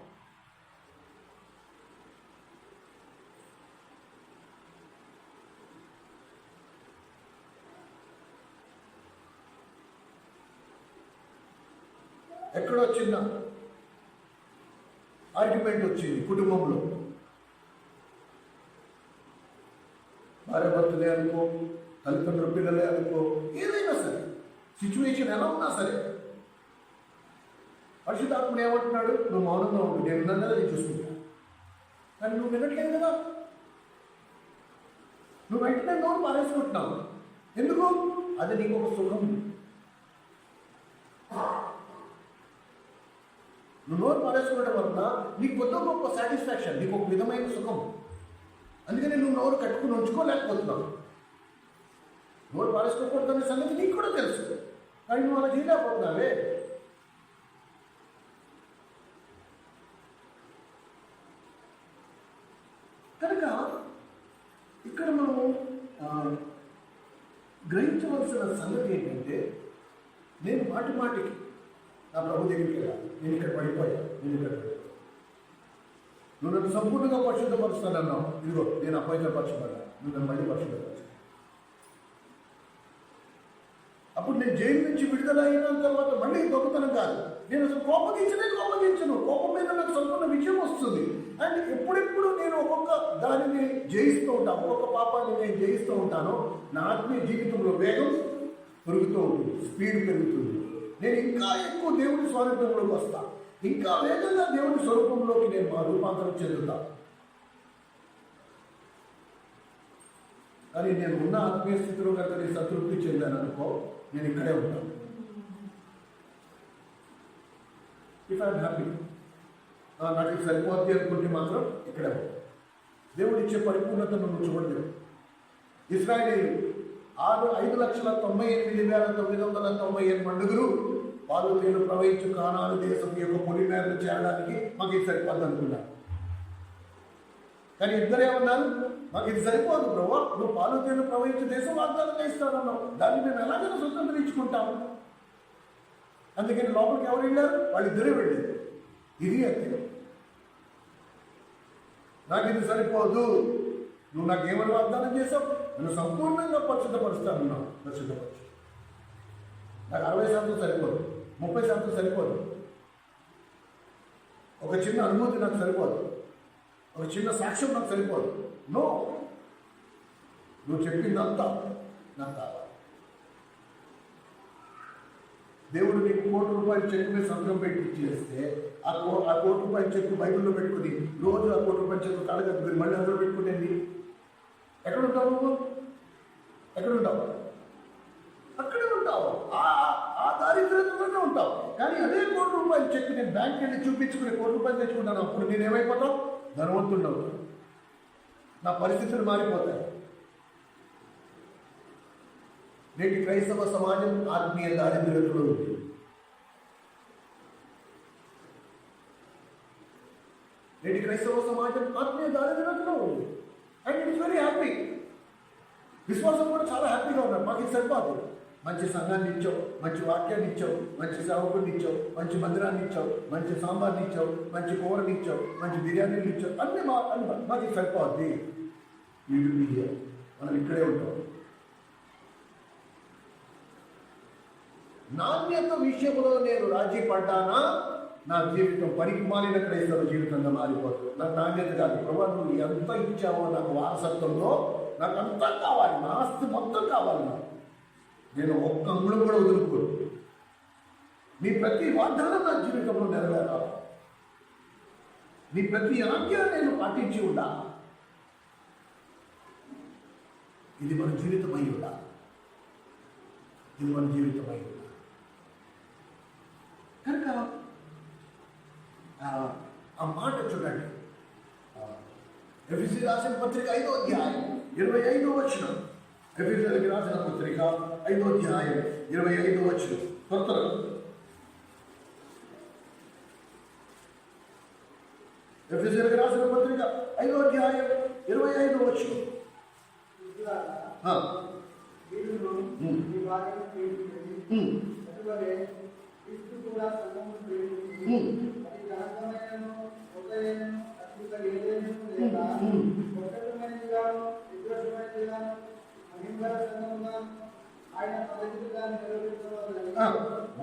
ఎక్కడో చిన్న ఆర్గ్యుమెంట్ వచ్చింది కుటుంబంలో, భార్య భర్తలే అనుకో, తల్లిదండ్రుల పిల్లలే అనుకో, ఏదైనా సరే సిచ్యువేషన్ ఎలా ఉన్నా సరే, పరిశుద్ధాత్ముడు ఏమంటున్నాడు? నువ్వు మౌనంగా ఉండు, నేను ఉన్నదా నేను చూసుకుంటా. కానీ నువ్వు వినట్లేదు కదా, నువ్వు వెంటనే నోరు పారేసుకుంటున్నావు. ఎందుకు? అది నీకు ఒక సుఖం. నువ్వు నోరు పారేసుకోవడం వలన నీకు కొద్ది గొప్ప సాటిస్ఫాక్షన్, నీకు ఒక విధమైన సుఖం. అందుకని నువ్వు నోరు కట్టుకుని ఉంచుకోలేకపోతున్నావు. నోరు పారేసుకోకూడదనే సంగతి నీకు కూడా తెలుసు, కానీ నువ్వు అలా చేయలేకపోతున్నావే. కనుక ఇక్కడ మనము గ్రహించవలసిన సంగతి ఏంటంటే, నేను మాటికి నా ప్రభు దగ్గరికి వెళ్ళాలి. నేను ఇక్కడ పడిపోయా. నువ్వు నన్ను సంపూర్ణంగా పరిశుద్ధపరుస్తానన్నావు. ఇదిగో నేను అపవిత్రపరచబడ్డా, నువ్వు నన్ను మళ్ళీ పరిశుద్ధపరచు. అప్పుడు నేను జైలు నుంచి విడుదల అయిన తర్వాత మళ్ళీ దొంగతనం కాదు, నేను అసలు కోపగించను. కోపం మీద నాకు సంపూర్ణ విజయం వస్తుంది. అండ్ ఎప్పుడెప్పుడు నేను ఒక్కొక్క దానిని జయిస్తూ ఉంటాను, ఒక్కొక్క పాపాన్ని నేను జయిస్తూ ఉంటానో, నా ఆత్మీయ జీవితంలో వేగం పెరుగుతూ ఉంటుంది, స్పీడ్ పెరుగుతుంది. నేను ఇంకా ఎక్కువ దేవుడి స్వరూపంలోకి వస్తాను, ఇంకా వేగంగా దేవుడి స్వరూపంలోకి నేను మా రూపాంతరం చెందుతా. కానీ నేను ఉన్న ఆత్మీయ స్థితిలో కనుక నేను సంతృప్తి చెందాను అనుకో, నేను ఇక్కడే ఉంటాను. ఇఫ్ ఐఎమ్ హ్యాపీ, నాకు ఇది సరిపోద్ది అనుకుంటే మాత్రం ఇక్కడే దేవుడు ఇచ్చే పరిపూర్ణతను నువ్వు చూడలేవు. ఇశ్రాయేలు 5,98,990 మండుగురు పాలు తేలు ప్రవహించు కానాను దేశం యొక్క పొలి మేరలు చేరడానికి మాకు ఇది సరిపోద్ది అనుకున్నారు. కానీ ఇద్దరే ఉన్నారు, మాకు ఇది సరిపోదు ప్రభు, నువ్వు పాలు తేలు ప్రవహించే దేశం వాగ్దానంగా ఇస్తానన్నావు, దాన్ని మేము ఎలాగైనా స్వతంత్రించుకుంటాము. అందుకని లోపలికి ఎవరు వెళ్ళారు? వాళ్ళిద్దరే వెళ్ళారు. ఇది అంతే. నాకు ఇది సరిపోదు, నువ్వు నాకు ఏమని వాగ్దానం చేసావు? నేను సంపూర్ణంగా పరిశుద్ధపరుస్తానున్నావు. పరిశుద్ధపరచు. నాకు 60% సరిపోదు, 30% సరిపోదు, ఒక చిన్న అనుభూతి నాకు సరిపోదు, ఒక చిన్న సాక్ష్యం నాకు సరిపోదు. నో, నువ్వు చెప్పిందంతా నాకు కావాలి. దేవుడు నీకు ₹1,00,00,000 చెక్ మీద సంతకం పెట్టి చేస్తే ఆ ₹1,00,00,000 చెక్ బైబిల్లో పెట్టుకుని రోజు ఆ ₹1,00,00,000 చెక్ కడగద్దు మళ్ళీ అందులో పెట్టుకునేది. ఎక్కడుంటావు నువ్వు? ఎక్కడుంటావు? అక్కడే ఉంటావు. ఆ దారిద్ర్యంలోనే ఉంటావు. కానీ అదే ₹1,00,00,000 చెక్ నేను బ్యాంక్ వెళ్ళి చూపించుకుని ₹1,00,00,000 తెచ్చుకుంటాను. అప్పుడు నేనేమైపోతావు? ధనవంతుడు. నా పరిస్థితులు మారిపోతాయి. నేటి క్రైస్తవ సమాజం ఆత్మీయ దారిద్ర్యంలో ఉంది. నేటి క్రైస్తవ సమాజం ఆత్మీయ దారిద్ర్యంలో ఉంది. And it's very happy. విశ్వాసం కూడా చాలా హ్యాపీగా ఉన్నారు. మాకు ఇది సరిపోదు. మంచి సంఘాన్ని ఇచ్చావు, మంచి వాక్యాన్ని ఇచ్చావు, మంచి సేవకుడిని ఇచ్చావు, మంచి మందిరాన్ని ఇచ్చావు, మంచి సాంబార్ని ఇచ్చావు, మంచి కూరని ఇచ్చావు, మంచి బిర్యానీలు ఇచ్చావు, అన్నీ మాకు ఇది సరిపోద్ది. మనం ఇక్కడే ఉంటాం. నాణ్యత విషయంలో నేను రాజీ పడ్డానా, నా జీవితం పనికి మాలిన క్రైస్తవ జీవితంగా మారిపోతుంది. నాకు నాణ్యత కాదు. ప్రభు నువ్వు ఎంత ఇచ్చావో నాకు వారసత్వంలో నాకు అంతా కావాలి, నా ఆస్తి మొత్తం కావాలి. నేను ఒక్క అంగుళం కూడా వదులుకోను. నీ ప్రతి వాగ్దానం నా జీవితంలో నెరవేరాలి. నీ ప్రతి ఆజ్ఞ నేను పాటించి ఉండాలి. ఇది మన జీవితమై ఉండాలి. ఇది మన జీవితమై ఉండాలి. కనుక ఆ మాట చూడండి. ఎఫెసీయులకు రాసిన పత్రిక 5వ అధ్యాయం 25వ వచనం. ఎఫెసీయులకు రాసిన పత్రిక 5వ అధ్యాయం 25వ వచనం. త్వరగా ఎఫెసీయులకు రాసిన పత్రిక 5వ అధ్యాయం 25వ వచనం.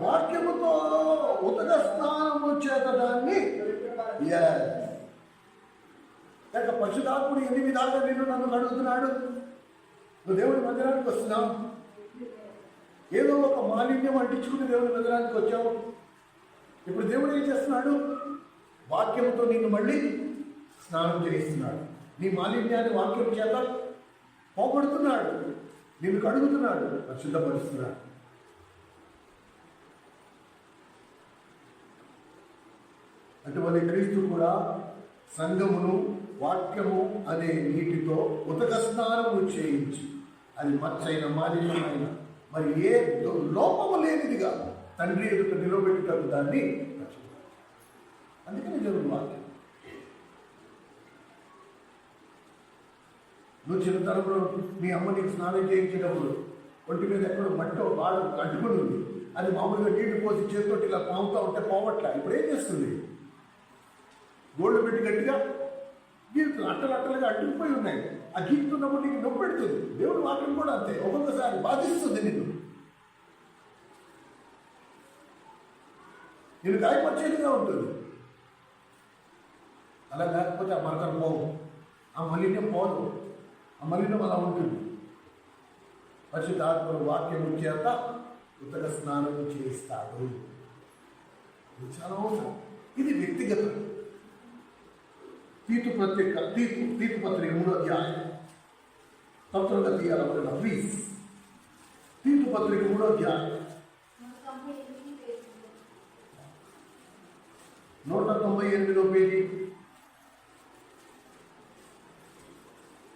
వాక్యముతో ఉదక స్నానము చేత దాన్ని లేక పరిశుద్ధాత్ముడు ఎన్ని విధాలుగా నన్ను అడుగుతున్నాడు. నువ్వు దేవుడి మందిరానికి వస్తున్నావు, ఏదో ఒక మాలిన్యం అంటించుకుని దేవుడి మందిరానికి వచ్చావు. ఇప్పుడు దేవుడు ఏం చేస్తున్నాడు? వాక్యంతో నిన్ను మళ్ళీ స్నానం చేయిస్తున్నాడు. నీ మాలిన్యాన్ని వాక్యం చేత పోగొడుతున్నాడు. నిన్ను కడుగుతున్నాడు, పరిశుద్ధపరుస్తున్నాడు. అటువంటి క్రీస్తు కూడా సంఘమును వాక్యము అనే నీటితో ఉదక స్నానము చేయించి, అది మచ్చైన మాలిన్యమైన మరి ఏ లోపము లేనిదిగా తండ్రి ఎదుట నిలబెట్టుటకు దాన్ని రక్షించాలి. అందుకని దేవుని వాక్యం. నువ్వు చిన్నతనంలో మీ అమ్మ నీకు స్నానం చేయించేటప్పుడు ఒంటి మీద ఎక్కడో మట్టో బాగా కట్టుకుని ఉంది. అది మామూలుగా నీళ్లు పోసి చేతితోటి ఇలా పాముతా ఉంటే పోవట్లే. ఇప్పుడు ఏం చేస్తుంది? గోల్డ్ పెట్టి గట్టిగా గీరుతుంది. అట్టలుగా అడ్డుకుపోయి ఉన్నాయి. ఆ గీరుతున్నప్పుడు నీకు నొప్పి పెడుతుంది. దేవుడు వాక్యం కూడా అంతే, ఒక్కొక్కసారి బాధిస్తుంది నిన్ను గాయపరిచేదిగా ఉంటుంది. అలా లేకపోతే ఆ మరకలు పోవు, ఆ మలిన్యం పోదు, ఆ మలినం అలా ఉంటుంది. పరిశుద్ధాత్మ వాక్యం చేత ఉదక స్నానం చేయిస్తాడు. ఇది చాలా అవసరం. ఇది వ్యక్తిగతం. తీతు పత్రిక 3వ అధ్యాయం తొందరగా తీయాలనుకున్నా ప్లీజ్. తీతు పత్రిక 3వ అధ్యాయం 198వ పేజీ,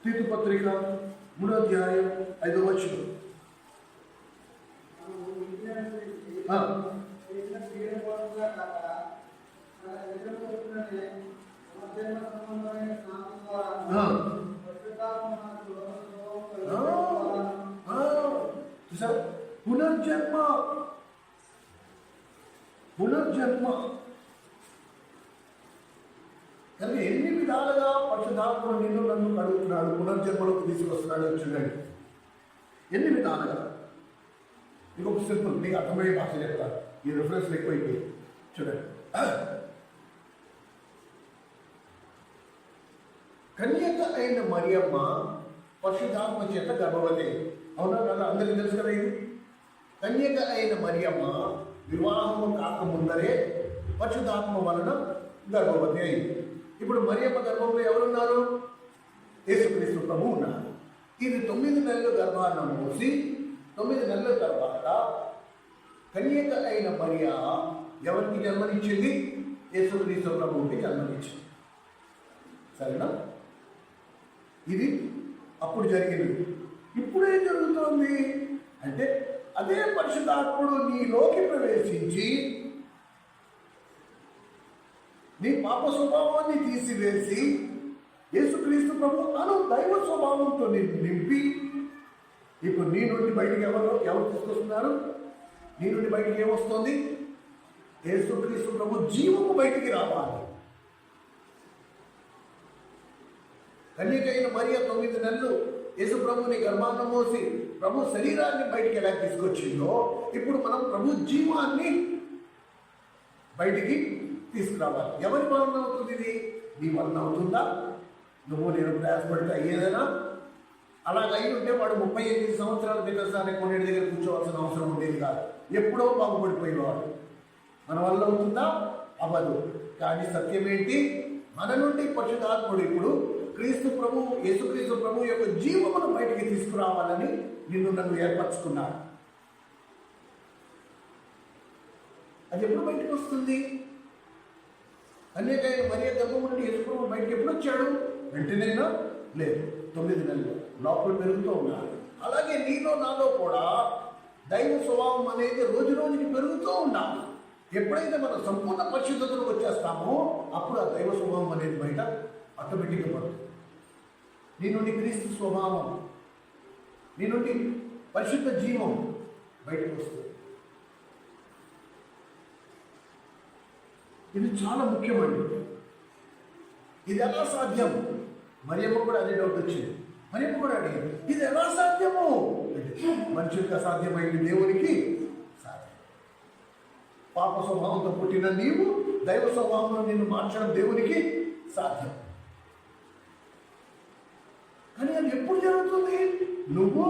తీతు పత్రిక 3వ అధ్యాయం 5వ వచనం. పునర్జన్మ పునర్జన్మ కానీ ఎన్ని విధాలుగా పరిశుద్ధాత్ముడు నిన్ను నన్ను కడుగుతున్నాడు, పునర్జన్మలోకి తీసుకొస్తున్నాడు చూడండి. ఎన్ని విధాలుగా. ఇంకొక సింపుల్ మీకు అర్థమయ్యే భాష చెప్తాను, ఈ రిఫరెన్స్ ఎక్కువైపోయి చూడండి. కన్యక అయిన మరియమ్మ పరిశుద్ధాత్మ చేత గర్భవతి. అవునా కదా? అందరికీ తెలుసు కదా ఇది. కన్యక అయిన మరియమ్మ వివాహము కాకముందరే పరిశుద్ధాత్మ వలన గర్భవతి అయింది. ఇప్పుడు మరియమ్మ గర్భంలో ఎవరున్నారు? యేసుక్రీస్తు ప్రభు ఉన్నారు. ఇది 9 నెలలు గర్భాన్ని మోసి 9 నెలల తర్వాత కన్యక అయిన మరియ ఎవరికి జన్మనిచ్చింది? యేసుక్రీస్తు ప్రభువుకి జన్మనిచ్చింది. సరేనా? ఇది అప్పుడు జరిగింది. ఇప్పుడేం జరుగుతోంది అంటే అదే పరిశుద్ధాత్ముడు నీలోకి ప్రవేశించి నీ పాప స్వభావాన్ని తీసివేసి యేసుక్రీస్తు ప్రభు అను దైవ స్వభావంతో నింపి ఇప్పుడు నీ నుండి బయటికి ఎవరు తీసుకొస్తున్నారు? నీ నుండి బయటికి ఏమొస్తుంది? యేసుక్రీస్తు ప్రభు జీవము బయటికి రావాలి. కన్యకైన మరియ 9 నెలలు యేసు ప్రభుని గర్భాన్ని మోసి ప్రభు శరీరాన్ని బయటికి ఎలా తీసుకొచ్చిందో ఇప్పుడు మనం ప్రభు జీవాన్ని బయటికి తీసుకురావాలి. ఎవరి వలన అవుతుంది ఇది? నీ వలన అవుతుందా? నువ్వు నేను ప్రయాసపడితే అయ్యేదైనా? అలాగ అయి ఉంటే వాడు 38 సంవత్సరాల దిగసారి కొన్నిటి దగ్గర కూర్చోవాల్సిన అవసరం ఉండేది కాదు. ఎప్పుడో బాగుపడిపోయేవాడు. మన వల్ల అవుతుందా? అవ్వదు. కానీ సత్యం ఏంటి? మన నుండి పరిశుద్ధాత్ముడు ఇప్పుడు క్రీస్తు ప్రభు యేసుక్రీస్తు ప్రభు యొక్క జీవమును బయటికి తీసుకురావాలని నిన్ను నన్ను ఏర్పరచుకున్నాడు. అది ఎప్పుడు బయటకు వస్తుంది? కన్యకైన మరియ గర్భం నుండి యేసు ప్రభు బయటకు ఎప్పుడు వచ్చాడు? వెంటనేనా? లేదు, 9 నెలలు లోపల పెరుగుతూ ఉన్నాడు. అలాగే నీలో నాలో కూడా దైవ స్వభావం అనేది రోజు రోజుకి పెరుగుతూ ఉండాలి. ఎప్పుడైతే మనం సంపూర్ణ పరిశుద్ధతకు వచ్చేస్తామో అప్పుడు ఆ దైవ స్వభావం అనేది బయట ఆటోమేటిక్గా పడుతుంది. నీ నుండి క్రీస్తు స్వభావం, నీ నుండి పరిశుద్ధ జీవం బయటకు వస్తుంది. ఇది చాలా ముఖ్యమండి. ఇది ఎలా సాధ్యం? మరియమ్మ కూడా అదే డౌట్ వచ్చింది. మరియమ్మ కూడా అడిగింది, ఇది ఎలా సాధ్యము? మనుషులకు అసాధ్యమైంది దేవునికి సాధ్యం. పాప స్వభావంతో పుట్టిన నీవు దైవ స్వభావంలో నిన్ను మార్చడం దేవునికి సాధ్యం. కానీ అది ఎప్పుడు జరుగుతుంది? నువ్వు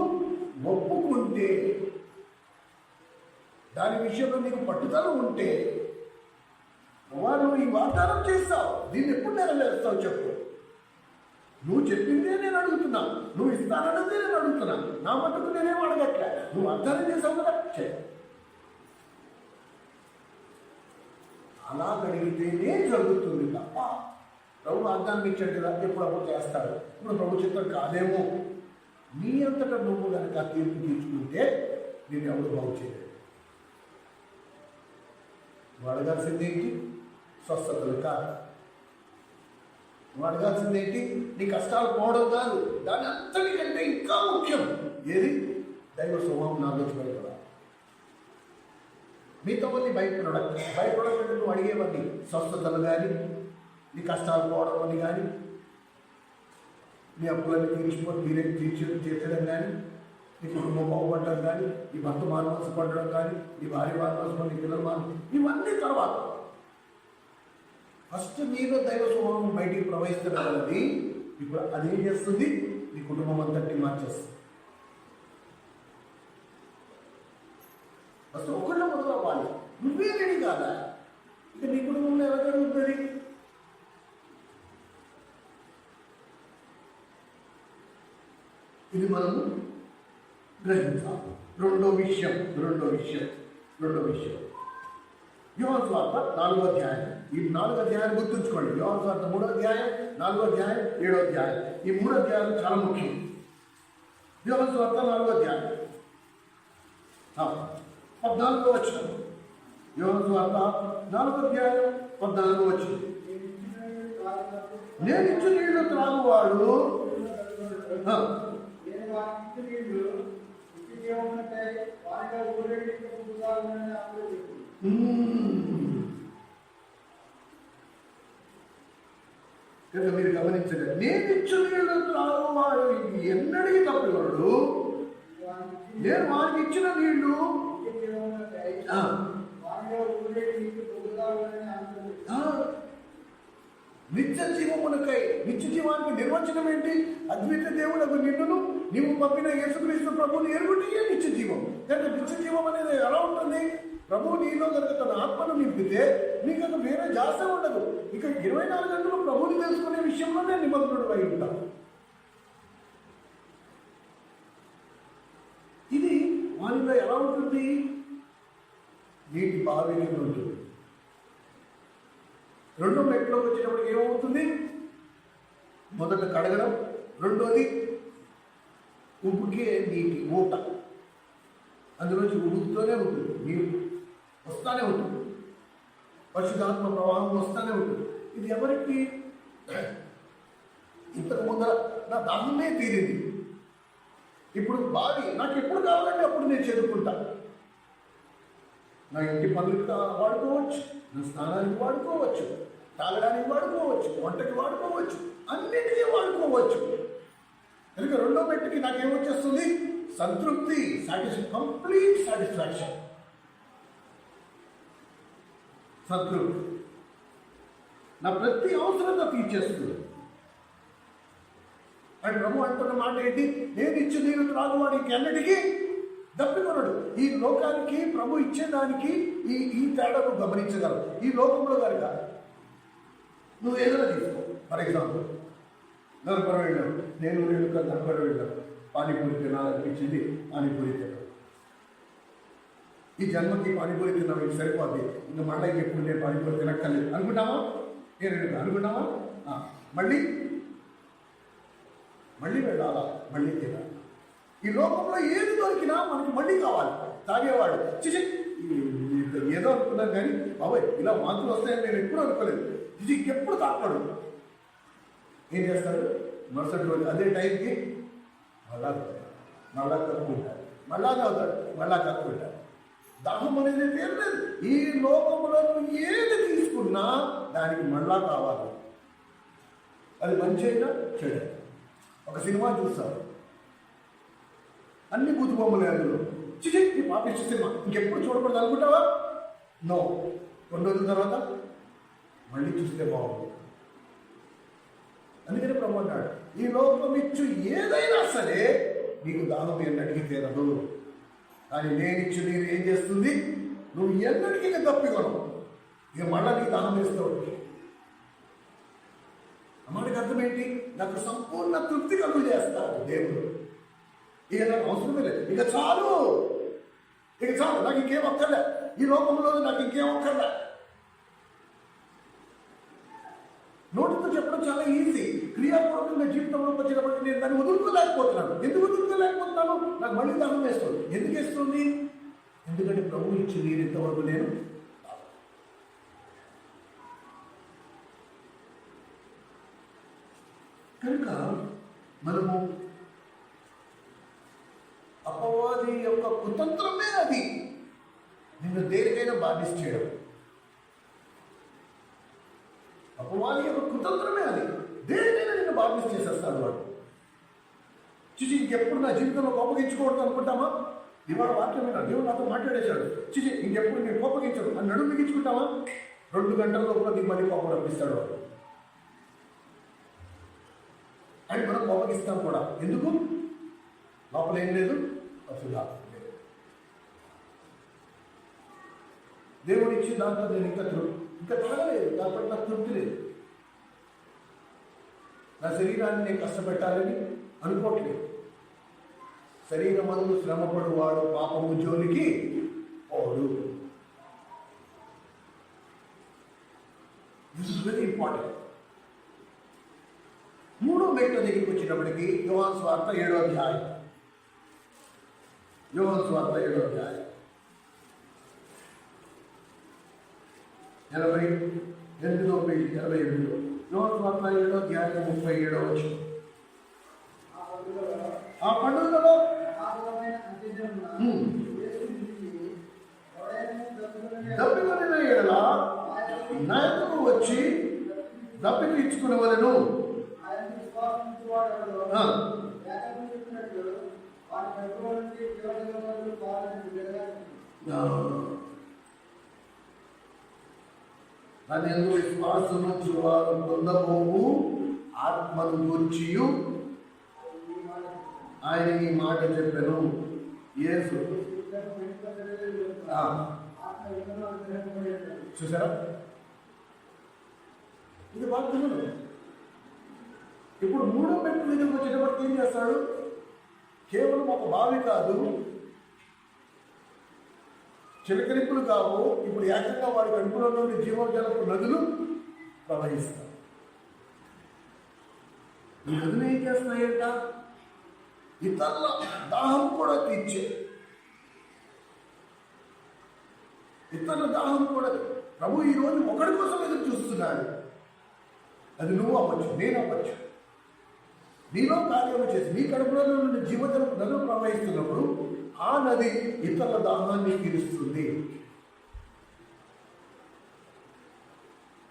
ఒప్పుకుంటే, దాని విషయంలో నీకు పట్టుదల ఉంటే, నువ్వు ఈ వాగ్దానం చేస్తావు, దీన్ని ఎప్పుడు నెరవేరుస్తావు చెప్పు. నువ్వు చెప్పిందే నేను అడుగుతున్నా, నువ్వు ఇస్తానన్నదే నేను అడుగుతున్నా, నా మటుకు నేనేం అడగట్లే. నువ్వు వాగ్దానం చేసావు కదా, చే. అలా అడిగితేనే జరుగుతుంది తప్ప ప్రభు వాగ్దానం ఇచ్చాడు కదా ఎప్పుడప్పుడు చేస్తాడు. ఇప్పుడు ప్రభు చిత్తం కాదేమో. నీ అంతటా నువ్వు కనుక తీర్పు తీర్చుకుంటే నేను ఎవరు బాగు చేయలేదు. నువ్వు అడగాల్సిందేంటి? స్వస్థతలు కాదు. నువ్వు అడగాల్సిందేంటి? నీ కష్టాలు పోవడం కాదు. దాని అంతటికంటే ఇంకా ముఖ్యం ఏది? దైవ స్వభావం నాలో బయటపడాలి. మీతో కొన్ని భయపడకుండా నువ్వు అడిగేవన్నీ స్వస్థతలు కానీ, నీ కష్టాలు పోవడం అని కానీ, నీ అప్పులన్నీ తీర్చడం కానీ, నీ కుటుంబం బాగుపడడం కానీ, నీ భర్త మానవలసి పడడం కానీ, నీ భార్య మానవలసి పడి, నీ పిల్లలు మానవ, ఇవన్నీ తర్వాత. ఫస్ట్ నీలో దైవ స్వభావం బయటికి ప్రవహిస్తున్నది. ఇప్పుడు అదేం చేస్తుంది? నీ కుటుంబం అంతటి మార్చేస్తుంది. ఫస్ట్ ఒకళ్ళ మొదలు అవ్వాలి. నువ్వే రెడీ కాదా? ఇక నీ కుటుంబంలో ఎలా జరుగుతుంది? ఇది మనము గ్రహించాలి. రెండో విషయం యోహాను సువార్త 4వ అధ్యాయం. ఈ 4 అధ్యాయాలు గుర్తుంచుకోండి. యోహాను సువార్త 3వ అధ్యాయం, 4వ అధ్యాయం, 7వ అధ్యాయం. ఈ 3 అధ్యాయాలు చాలా ముఖ్యం. యోహాను సువార్త 4వ అధ్యాయం 14వ వచనం. యోహాను సువార్త 4వ అధ్యాయం 14వ వచనం. నేను ఇచ్చు నీళ్లు త్రాగువాడు కనుక మీరు గమనించండి. నేను ఇచ్చు నీళ్లు త్రాగువాడు ఎన్నడికి తప్పవాడు, నేను వారికి ఇచ్చిన నీళ్లు నిత్య జీవమునకై. నిత్య జీవానికి నిర్వచనం ఏంటి? అద్విత దేవుడకు నిన్నును నీవు పంపిన యేసుక్రీస్తు ప్రభువుని ఎరుగుటే నిత్య జీవం. అంటే నిత్య జీవం అనేది ఎలా ఉంటుంది? ప్రభువు నీలో కనుక తన ఆత్మను నింపితే నీకు అది వేరే జాస్తి ఉండదు. ఇక 24 గంటలు ప్రభువుని తెలుసుకునే విషయంలోనే నిమగ్నుడు అయి ఉంటాం. ఇది వానిలో ఎలా ఉంటుంది? నీటి బావి కింద ఉంటుంది. రెండో మెట్లోకి వచ్చేటప్పటికి ఏమవుతుంది? మొదట కడగడం, రెండోది ఉబ్బుకే నీటి ఊట. అందులోంచి ఉబ్బుతూనే ఉంటుంది, నీరు వస్తానే ఉంటుంది, పరిశుద్ధాత్మ ప్రవాహం వస్తానే ఉంటుంది. ఇది ఎవరికి? ఇంతకు ముందర నా దాహమే తీరింది, ఇప్పుడు బావి నాకు ఎప్పుడు కావాలంటే అప్పుడు నేను చదువుకుంటా. నా ఇంటి పనులకు వాడుకోవచ్చు, నా స్నానానికి వాడుకోవచ్చు, తాగడానికి వాడుకోవచ్చు, వంటకి వాడుకోవచ్చు, అన్నిటికీ వాడుకోవచ్చు. కనుక రెండో మెట్టుకి నాకేమొచ్చేస్తుంది? సంతృప్తి, కంప్లీట్ సాటిస్ఫాక్షన్, సంతృప్తి. నా ప్రతి అవసరత తీర్చేస్తుంది. అని ప్రభు అంటున్న మాట ఏంటి? నేను ఇచ్చి నీరు త్రాగువాడికి అన్నిటికీ దప్పికొనడు. ఈ లోకానికి ప్రభు ఇచ్చేదానికి ఈ తేడాను గమనించగలరు. ఈ లోకంలో కనుక నువ్వు ఏదైనా తీసుకో. ఫర్ ఎగ్జాంపుల్, నలుగురు వెళ్ళాను, నేను నలుగురు వెళ్ళాను, పానీపూరి తినాలనిపించింది, పానీపూరి తిన్నాను. ఈ జన్మకి పానీపూరి తిన్నావు, ఇది సరిపోద్ది, ఇంకా మళ్ళీ ఎప్పుడు నేను పానీపూరి తినక్కర్లేదు అనుకుంటామా? నేను అనుకుంటామా? మళ్ళీ వెళ్ళాలా, మళ్ళీ తినాలి. ఈ లోకంలో ఏది దొరికినా మనకి మళ్ళీ కావాలి. తాగేవాడు చిచి ఏదో అనుకున్నాను కానీ బాబాయ్ ఇలా వాంతులు వస్తాయని నేను ఎప్పుడు అనుకోలేదు. చిచి ఎప్పుడు తాకడు. ఏం చేస్తాడు? మరుసటి రోజు అదే టైంకి మళ్ళా కక్కుకుంటాడు, మళ్ళా తాగుతాడు, మళ్ళా కక్కుకుంటాడు. దాహం అనేది తీరలేదు. ఈ లోకంలో ఏది తీసుకున్నా దానికి మళ్ళా కావాలి. అది మంచి అయినా చెడు. ఒక సినిమా చూస్తాడు, అన్ని బూతు బొమ్మలే అందులో. చిచి ఈ పాపిష్టి సినిమా ఇంకెప్పుడు చూడకూడదు అనుకుంటావా? నో. 2 రోజుల తర్వాత మళ్ళీ చూస్తే బాగుంది. అందుకని ప్రభు అంటాడు, ఈ లోకం ఇచ్చు ఏదైనా సరే నీకు దాహం ఎన్నటికీ తీరదు. కానీ నేను ఇచ్చు నీరు ఏం చేస్తుంది? నువ్వు ఎన్నటికీ తప్పికొనవు. ఇక మళ్ళీ నీకు దాహం వేస్తావు. అమ్మాడికి అర్థం ఏంటి? నాకు సంపూర్ణ తృప్తి కలుగు చేస్తాడు దేవుడు. ఇక నాకు అవసరమే లేదు, ఇక చాలు, నాకు ఇంకేం ఒక్కర్లే, ఈ లోకంలో నాకు ఇంకేం ఒక్కర్లే. నోటితో చెప్పడం చాలా ఈజీ. క్రియాపూర్వకంగా జీవితంలో వచ్చినప్పటికీ నేను దాన్ని వదులుకోలేకపోతున్నాను. ఎందుకు వదులుకోలేకపోతున్నాను? నాకు మళ్ళీ దాహం వేస్తుంది. ఎందుకు వేస్తుంది? ఎందుకంటే ప్రభు ఇచ్చి నేను ఇంతవరకు నేను కనుక మనము అపవాది యొక్క కుతంత్రమే అది నిన్ను దేనికైనా బాధిస్ చేయడం. అపవాది యొక్క కుతంత్రమే అది. దేనికైనా నిన్ను బాధిస్ చేసేస్తాడు వాడు. చిచి ఇంకెప్పుడు నా జీవితంలో కోపగించకూడదు అనుకుంటామా? ఇవాళ వాక్యం దేవుడు నాతో మాట్లాడేశాడు. చిచి ఇంకెప్పుడు నేను కోపగించడు అని నడుము బిగించుకుంటావా? 2 గంటల లోపల నీకు మళ్ళీ కోపం రప్పిస్తాడు వాడు. అని మనం కోపగిస్తాం కూడా. ఎందుకు? లోపల ఏం లేదు, అసలు దేవుడు ఇచ్చి దాంట్లో నేను ఇంకా తాగలేదు, కాబట్టి నాకు తృప్తి లేదు. నా శరీరాన్ని నేను కష్టపెట్టాలని అనుకోవట్లేదు. శరీరమందు శ్రమపడు వాడు పాపము జోలికి పోడు. ఇంపార్టెంట్. 3వ మెట్టు దగ్గరికి వచ్చినప్పటికీ యోహాను సువార్త 7వ అధ్యాయం. యోహాను సువార్త 7వ అధ్యాయం 88వ పేజీ 88లో యోహాను సువార్త 7వ అధ్యాయం 37వ వచనం. ఆ పండుగలో దప్పికొనిన ఎడల నా యొద్దకు వచ్చి దప్పిక ఇచ్చుకునేవలెను. దాని యందు విశ్వాసము వారు పొందబోవు ఆత్మను గూర్చియు ఆయన ఈ మాట చెప్పాను. యేసు చూసారా, ఇది వాగ్దానం. ఇప్పుడు 3వ మెట్టు దగ్గరికి వచ్చేటప్పటికి ఏం చేస్తాడు? కేవలం ఒక బావి కాదు, చిలకరింపులు కావు, ఇప్పుడు ఏకంగా వాడి కడుపులో నుండి జీవజలపు నదులు ప్రవహిస్తాయి. ఈ నదులు ఏం చేస్తున్నాయంట? ఇతరుల దాహం కూడా తీర్చే, ఇతరుల దాహం కూడా. ప్రభు ఈరోజు ఒకడి కోసం ఎదురు చూస్తున్నాడు. అది నువ్వు అవ్వచ్చు, నేను అవ్వచ్చు. నీలో కార్యం చేసి నీ కడుపులో నుండి జీవజలపు నదులు ప్రవహిస్తున్నప్పుడు ఆ నది ఇతరుల దాహాన్ని తీరుస్తుంది.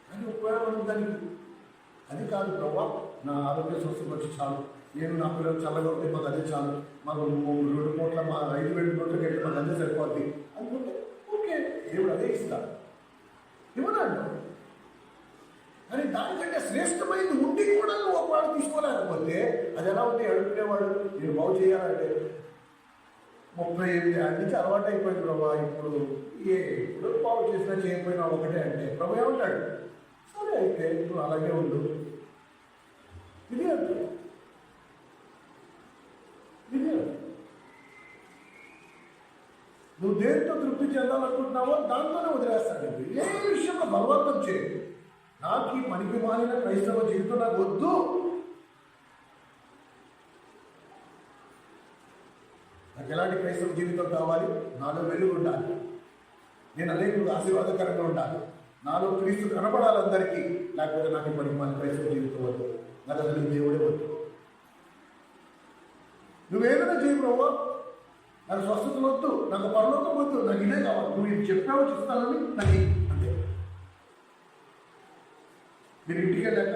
కానీ ఒకవేళ మనం దానికి అది కాదు ప్రభా, నా ఆరోగ్య స్వస్థత వచ్చి చాలు, నేను నా పిల్లలు చల్లగా ఉంటే మాకు అదే చాలు, మాకు 2 పూట్ల మా 5,000 నోట్లకి వెళ్ళి మాకు అదే సరిపోద్ది అనుకుంటే ఓకే, దేవుడు అదే ఇస్తాడు, ఇవ్వనాడు. కానీ దానికంటే శ్రేష్టమైనది ఉండి కూడా నువ్వు ఒకవాడు తీసుకోలేకపోతే అది ఎలా ఉంటే అడుగుకునేవాడు. నేను బాగు చేయాలంటే 38 ఏళ్ళ నుంచి అలవాటు అయిపోయింది ప్రభా, ఇప్పుడు బాగు చేసినా చేయకపోయినా ఒకటే అంటే ప్రభు ఏమంటాడు? సరే అయితే నువ్వు అలాగే ఉండు. ఇది అంటే నువ్వు దేనితో తృప్తి చెందాలనుకుంటున్నావో దాంతోనే వదిలేస్తాడు. ఏ విషయంలో బలవంతం చేయదు. నాకు ఈ పనికి మాలిన క్రైస్తవ జీవితం నాకు వద్దు. నాకు ఎలాంటి క్రైస్తవ జీవితం కావాలి? నాలో వెలుగు ఉండాలి, నేను అనేకులకు ఆశీర్వాదకరంగా ఉండాలి, నాలో క్రీస్తు కనపడాలి అందరికీ. లేకపోతే నాకు ఈ పనికి మాలిన క్రైస్తవ జీవితం వద్దు, నాకు అసలు దేవుడే వద్దు. నువ్వేదైనా చేయి ప్రభు, నాకు స్వస్థతలు వద్దు, నాకు పరలోకం వద్దు, నాకు ఇదే కావాలి, నువ్వు ఇది చెప్పావు చూస్తానని నాకు అంతే. మీరు ఇంటికి వెళ్ళాక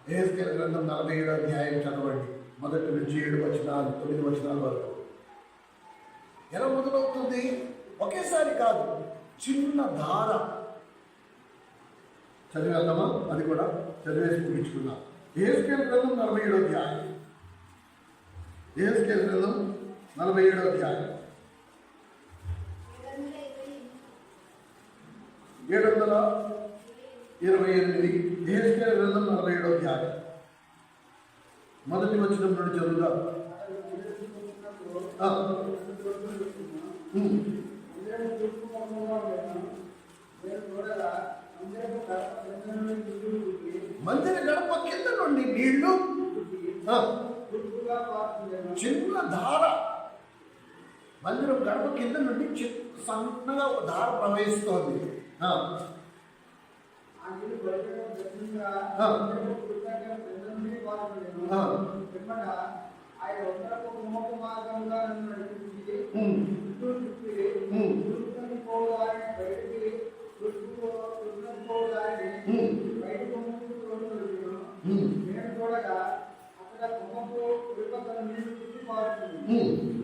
యెహెజ్కేలు గ్రంథం 47వ అధ్యాయం చదవండి. మొదటి నుంచి 7 వచనాలు 9 వచనాల వరకు. ఎలా మొదలవుతుంది? ఒకేసారి కాదు, చిన్న ధార. చదివేద్దామా? అది కూడా చదివేసి ముగించుకున్నాం. యెహెజ్కేలు గ్రంథం 47వ అధ్యాయం. యెహెజ్కేలు గ్రంథం 47వ అధ్యాయం 728. యెహెజ్కేలు గ్రంథం 47వ అధ్యాయం మొదటి వచనం నుండి చదువుగా. మందిర గడప కింద నుండి నీళ్లు చిన్న ధార. మందిరం గడప కింద నుండి సన్నగా ఒక ధార ప్రవహిస్తోంది.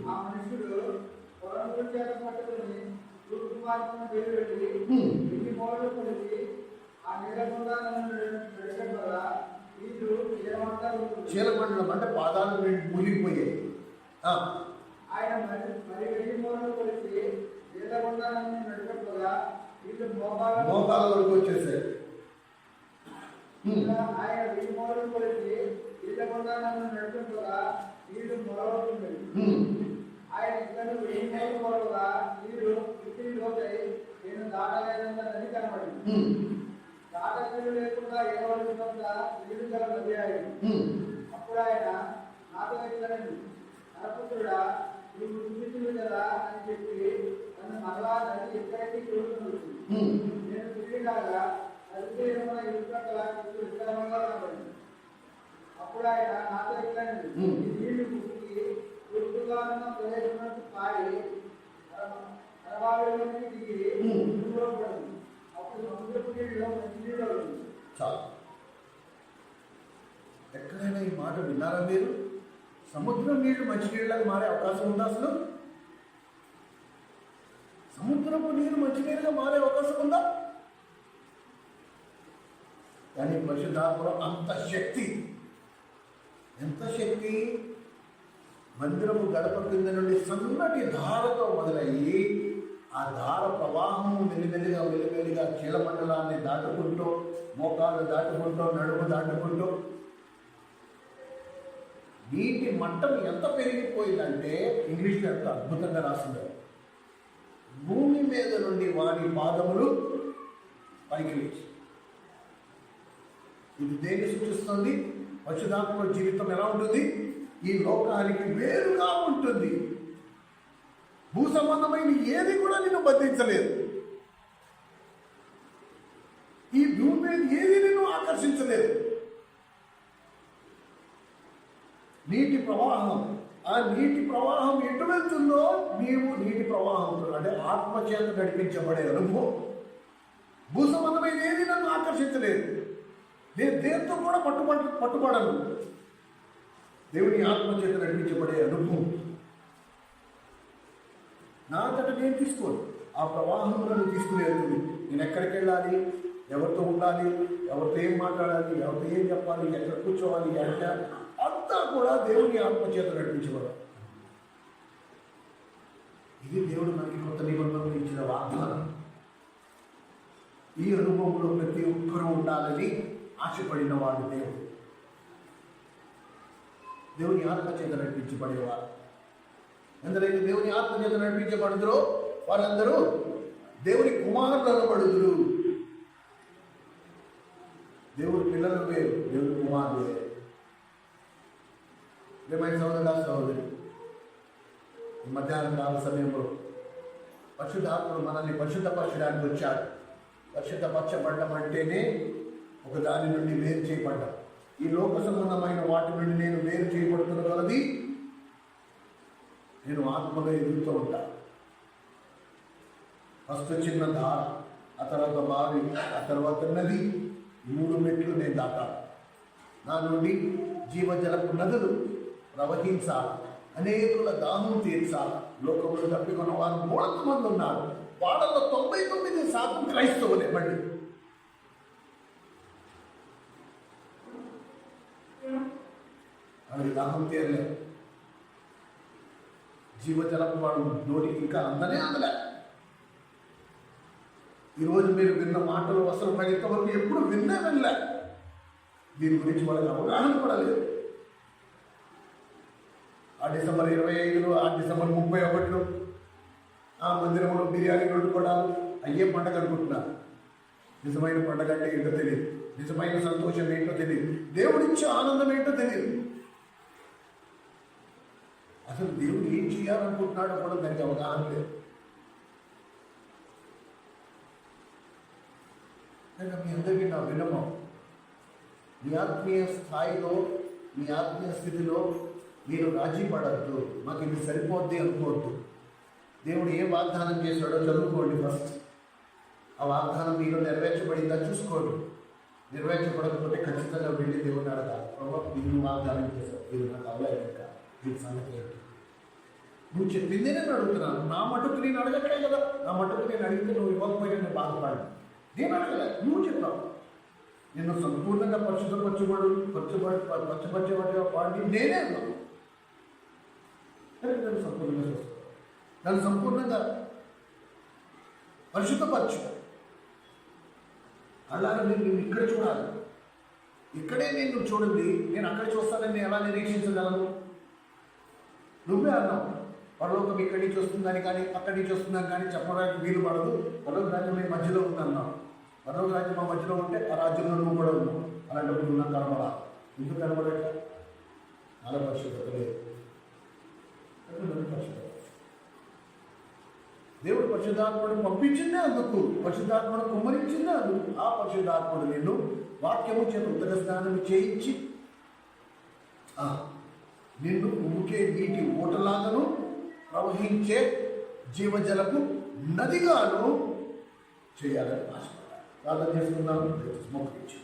ఆ మనుషుడు పొలం చేత పట్టుకుని తూర్పు మార్గం వెళ్ళి ఎన్ని మూలలు కొలిచి ఆ నీళ్ళకుండా నడిచడం వల్ల వీళ్ళు చీలమండలం అంటే పాదాలు మునిగిపోయాయి. ఆయన మరి 1000 మూలలు కొలిచి నీళ్ళకుండా నడచడం వల్ల వీళ్ళు మోకాల వరకు వచ్చేసారు. ఆయన 1000 మూలలు కొలిచి నీళ్ళకుండా నడచడం వల్ల వీళ్ళు మొలవుతుంది. ఆయన ఇద్దరు 1000 మూలలు కొలవగా వీళ్ళు ఇంటిలోకై నేను దాటలేదని కనబడింది. దాటలు లేకుండా కూడా ఇవ్వవలసినంత నీళ్లు గల నది అయింది. ఉమ్, అప్పుడు ఆయన నాతో ఇట్లనెను, నరపుత్రుడా, నీవు చూపించింది కదా అని చెప్పి నన్ను మరలా నది ఎక్కడికి చూడుతున్నది. ఉమ్, నేను తిరిగిలాగా అధికమైన ఇరుకల విస్తరంగా కనబడింది. అప్పుడు ఆయన నాతో ఇట్లనెను, ఈ నీళ్లు పుట్టి తూర్పుగా ఉన్న ప్రదేశం పాడి అరవాళ్ళలోకి దిగి ముందులో పడింది. అప్పుడు సముద్రపు నీళ్ళలో మంచి నీళ్ళు అవుతుంది. చాలు. ఎక్కడైనా ఈ మాట విన్నారా మీరు? సముద్రం నీళ్లు మంచి నీళ్ళకి మారే అవకాశం ఉందా అసలు? సముద్రపు నీరు మంచి నీరుగా మారే అవకాశం ఉందా? కానీ పరిశుద్ధాత్మలో అంత శక్తి, ఎంత శక్తి! మందిరము గడప కింద నుండి సన్నటి ధారతో మొదలయ్యి ఆ ధార ప్రవాహము మెల్లిమెల్లిగా చీలమండలాన్ని దాటుకుంటూ, మోకాళ్ళు దాటుకుంటూ, నడుము దాటుకుంటూ నీటి మట్టం ఎంత పెరిగిపోయిందంటే ఇంగ్లీష్లో ఎంత అద్భుతంగా రాసిందో, భూమి మీద నుండి వారి పాదములు పైకి లేచి. ఇది దేన్ని సూచిస్తుంది? పరిశుద్ధాత్మలో జీవితం ఎలా ఉంటుంది? ఈ లోకానికి వేరుగా ఉంటుంది. భూ సంబంధమైన ఏది కూడా నిన్ను బంధించలేదు. ఈ భూమి మీద ఏది నిన్ను ఆకర్షించలేదు. నీటి ప్రవాహం, ఆ నీటి ప్రవాహం ఎటు వెళ్తుందో నీవు నీటి ప్రవాహం అంటే ఆత్మచేత నడిపించబడే అనుభవం. భూ సంబంధమైన ఏది నన్ను ఆకర్షించలేదు. నేను దేంతో కూడా పట్టుబడను. దేవుని ఆత్మచేత నడిపించబడే అనుభవం నా అంతట నేను తీసుకోను. ఆ ప్రవాహం నన్ను తీసుకుని వెళ్తుంది. నేను ఎక్కడికి వెళ్ళాలి, ఎవరితో ఉండాలి, ఎవరితో ఏం మాట్లాడాలి, ఎవరితో ఏం చెప్పాలి, ఎక్కడ కూర్చోవాలి, ఎక్కడ అంతా కూడా దేవుని ఆత్మచేత నడిపించబడాలి. ఇది దేవుడు మనకి కొత్త నిబంధనలు ఇచ్చిన వాగ్దానం. ఈ అనుభవంలో ప్రతి ఒక్కరూ ఉండాలని ఆశపడిన వాడు దేవుడు. దేవుని ఆత్మచేత నడిపించబడేవారు. ఎందరైతే దేవుని ఆత్మచేత నడిపించబడుదురో వారందరూ దేవుని కుమారులు అనబడుదురు. దేవుని పిల్లలు వేరు, దేవుని కుమారులు వేరు. ప్రియమైన సహోదరి, ఈ మధ్యాహ్నం కాల సమయంలో పరిశుద్ధాత్ముడు మనల్ని పరిశుద్ధపరచడానికి వచ్చాడు. పరిశుద్ధపరచబడడం అంటేనే ఒక దాని నుండి వేరు చేయబడ్డం. ఈ లోక సంబంధమైన వాటి నుండి నేను వేరు చేయబడుతున్న కొలది నేను ఆత్మగా ఎదుగుతూ ఉంటాను. ఫస్ట్ చిన్న ధార, ఆ తర్వాత బావి, ఆ తర్వాత నది, 3 మెట్లు నేను దాటాను. నా నుండి జీవజలపు నదులు ప్రవహించాలి, అనేకుల దాహం తీర్చాలి. లోకంలో తప్పికొన్న వారు 300 మంది ఉన్నారు. వాళ్ళలో 99% క్రైస్తవులే. మళ్ళీ అది దాహం తీరలేదు. జీవజలపు వాడు నోటికి ఇంకా అందలే. ఈరోజు మీరు విన్న మాటలు అసలు ఇంతవరకు ఎప్పుడు వినలే. దీని గురించి వాళ్ళకి అవగాహన కూడా లేదు. ఆ డిసెంబర్ 25, ఆ డిసెంబర్ 31 ఆ మందిరంలో బిర్యానీ వండుకోవడాలు అయ్యే పండగ అనుకుంటున్నారు. నిజమైన పండగ అంటే ఏంటో తెలియదు. నిజమైన సంతోషం ఏంటో తెలియదు. దేవుడిచ్చే ఆనందం ఏంటో తెలియదు. అసలు దేవుడు ఏం చేయాలనుకుంటున్నాడో కూడా దానికి అవగాహన లేదు. మీ అందరికీ నా విన్నపం, మీ ఆత్మీయ స్థాయిలో, మీ ఆత్మీయ స్థితిలో మీరు రాజీ పడద్దు. మాకు ఇది సరిపోద్ది అనుకోవద్దు. దేవుడు ఏ వాగ్దానం చేశాడో చదువుకోండి ఫస్ట్. ఆ వాగ్దానం మీరు నెరవేర్చబడిందా చూసుకోండి. నెరవేర్చబడకపోతే ఖచ్చితంగా వెళ్ళి దేవుడిని అడగాలి. ప్రభావం మీరు వాగ్దానం చేశావు, ఇది నాకు అవ్వలేదు ఇంకా, దీని సంగతి ఏంటి? నువ్వు చెప్పిందే నేను అడుగుతున్నాను. నా మటుకు నేను అడగట్లే కదా. నా మటుకు నేను అడిగితే నువ్వు ఇవ్వకపోయినా నేను బాధపడి నేను అడగలే, నువ్వు చెప్పావు. నిన్ను సంపూర్ణంగా పరచబడే వాడిని నేనే అన్నాను. నన్ను సంపూర్ణంగా చూస్తాను, నన్ను సంపూర్ణంగా పరిశుద్ధపరచు. అలాగే నేను ఇక్కడ చూడాలి. ఇక్కడే నేను చూడండి, నేను అక్కడ చూస్తానని నేను ఎలా నిరీక్షించగలను? నువ్వే అన్నావు పరలోకం ఇక్కడి నుంచి వస్తుందని కానీ అక్కడి నుంచి వస్తుందని కానీ చెప్పడానికి వీలు పడదు. పరలోక రాజ్యం మీ మధ్యలో ఉందన్నావు. పరలోక రాజ్యం మా మధ్యలో ఉంటే ఆ రాజ్యంలో నువ్వు కూడా ఉన్నావు. అలాంటప్పుడు నువ్వు నాకు కనబడా. ఎందుకు కనబడట? నాలో పరిశుద్ధత లేదు. పరిశుద్ధత. దేవుడు పరిశుద్ధాత్మను పంపించిందే అందుకు, పరిశుద్ధాత్మను కుమ్మరించిందే అందుకు. ఆ పరిశుద్ధాత్మను నిన్ను వాక్యము చేత ఉత్తర స్నానం చేయించి నిన్ను ఊకే నీటి ఊటలాగను ప్రవహించే జీవజలకు నదిగాను చేయాలని ఆశపడ్డాను. ప్రార్థన చేసుకుందాం. మోకరించి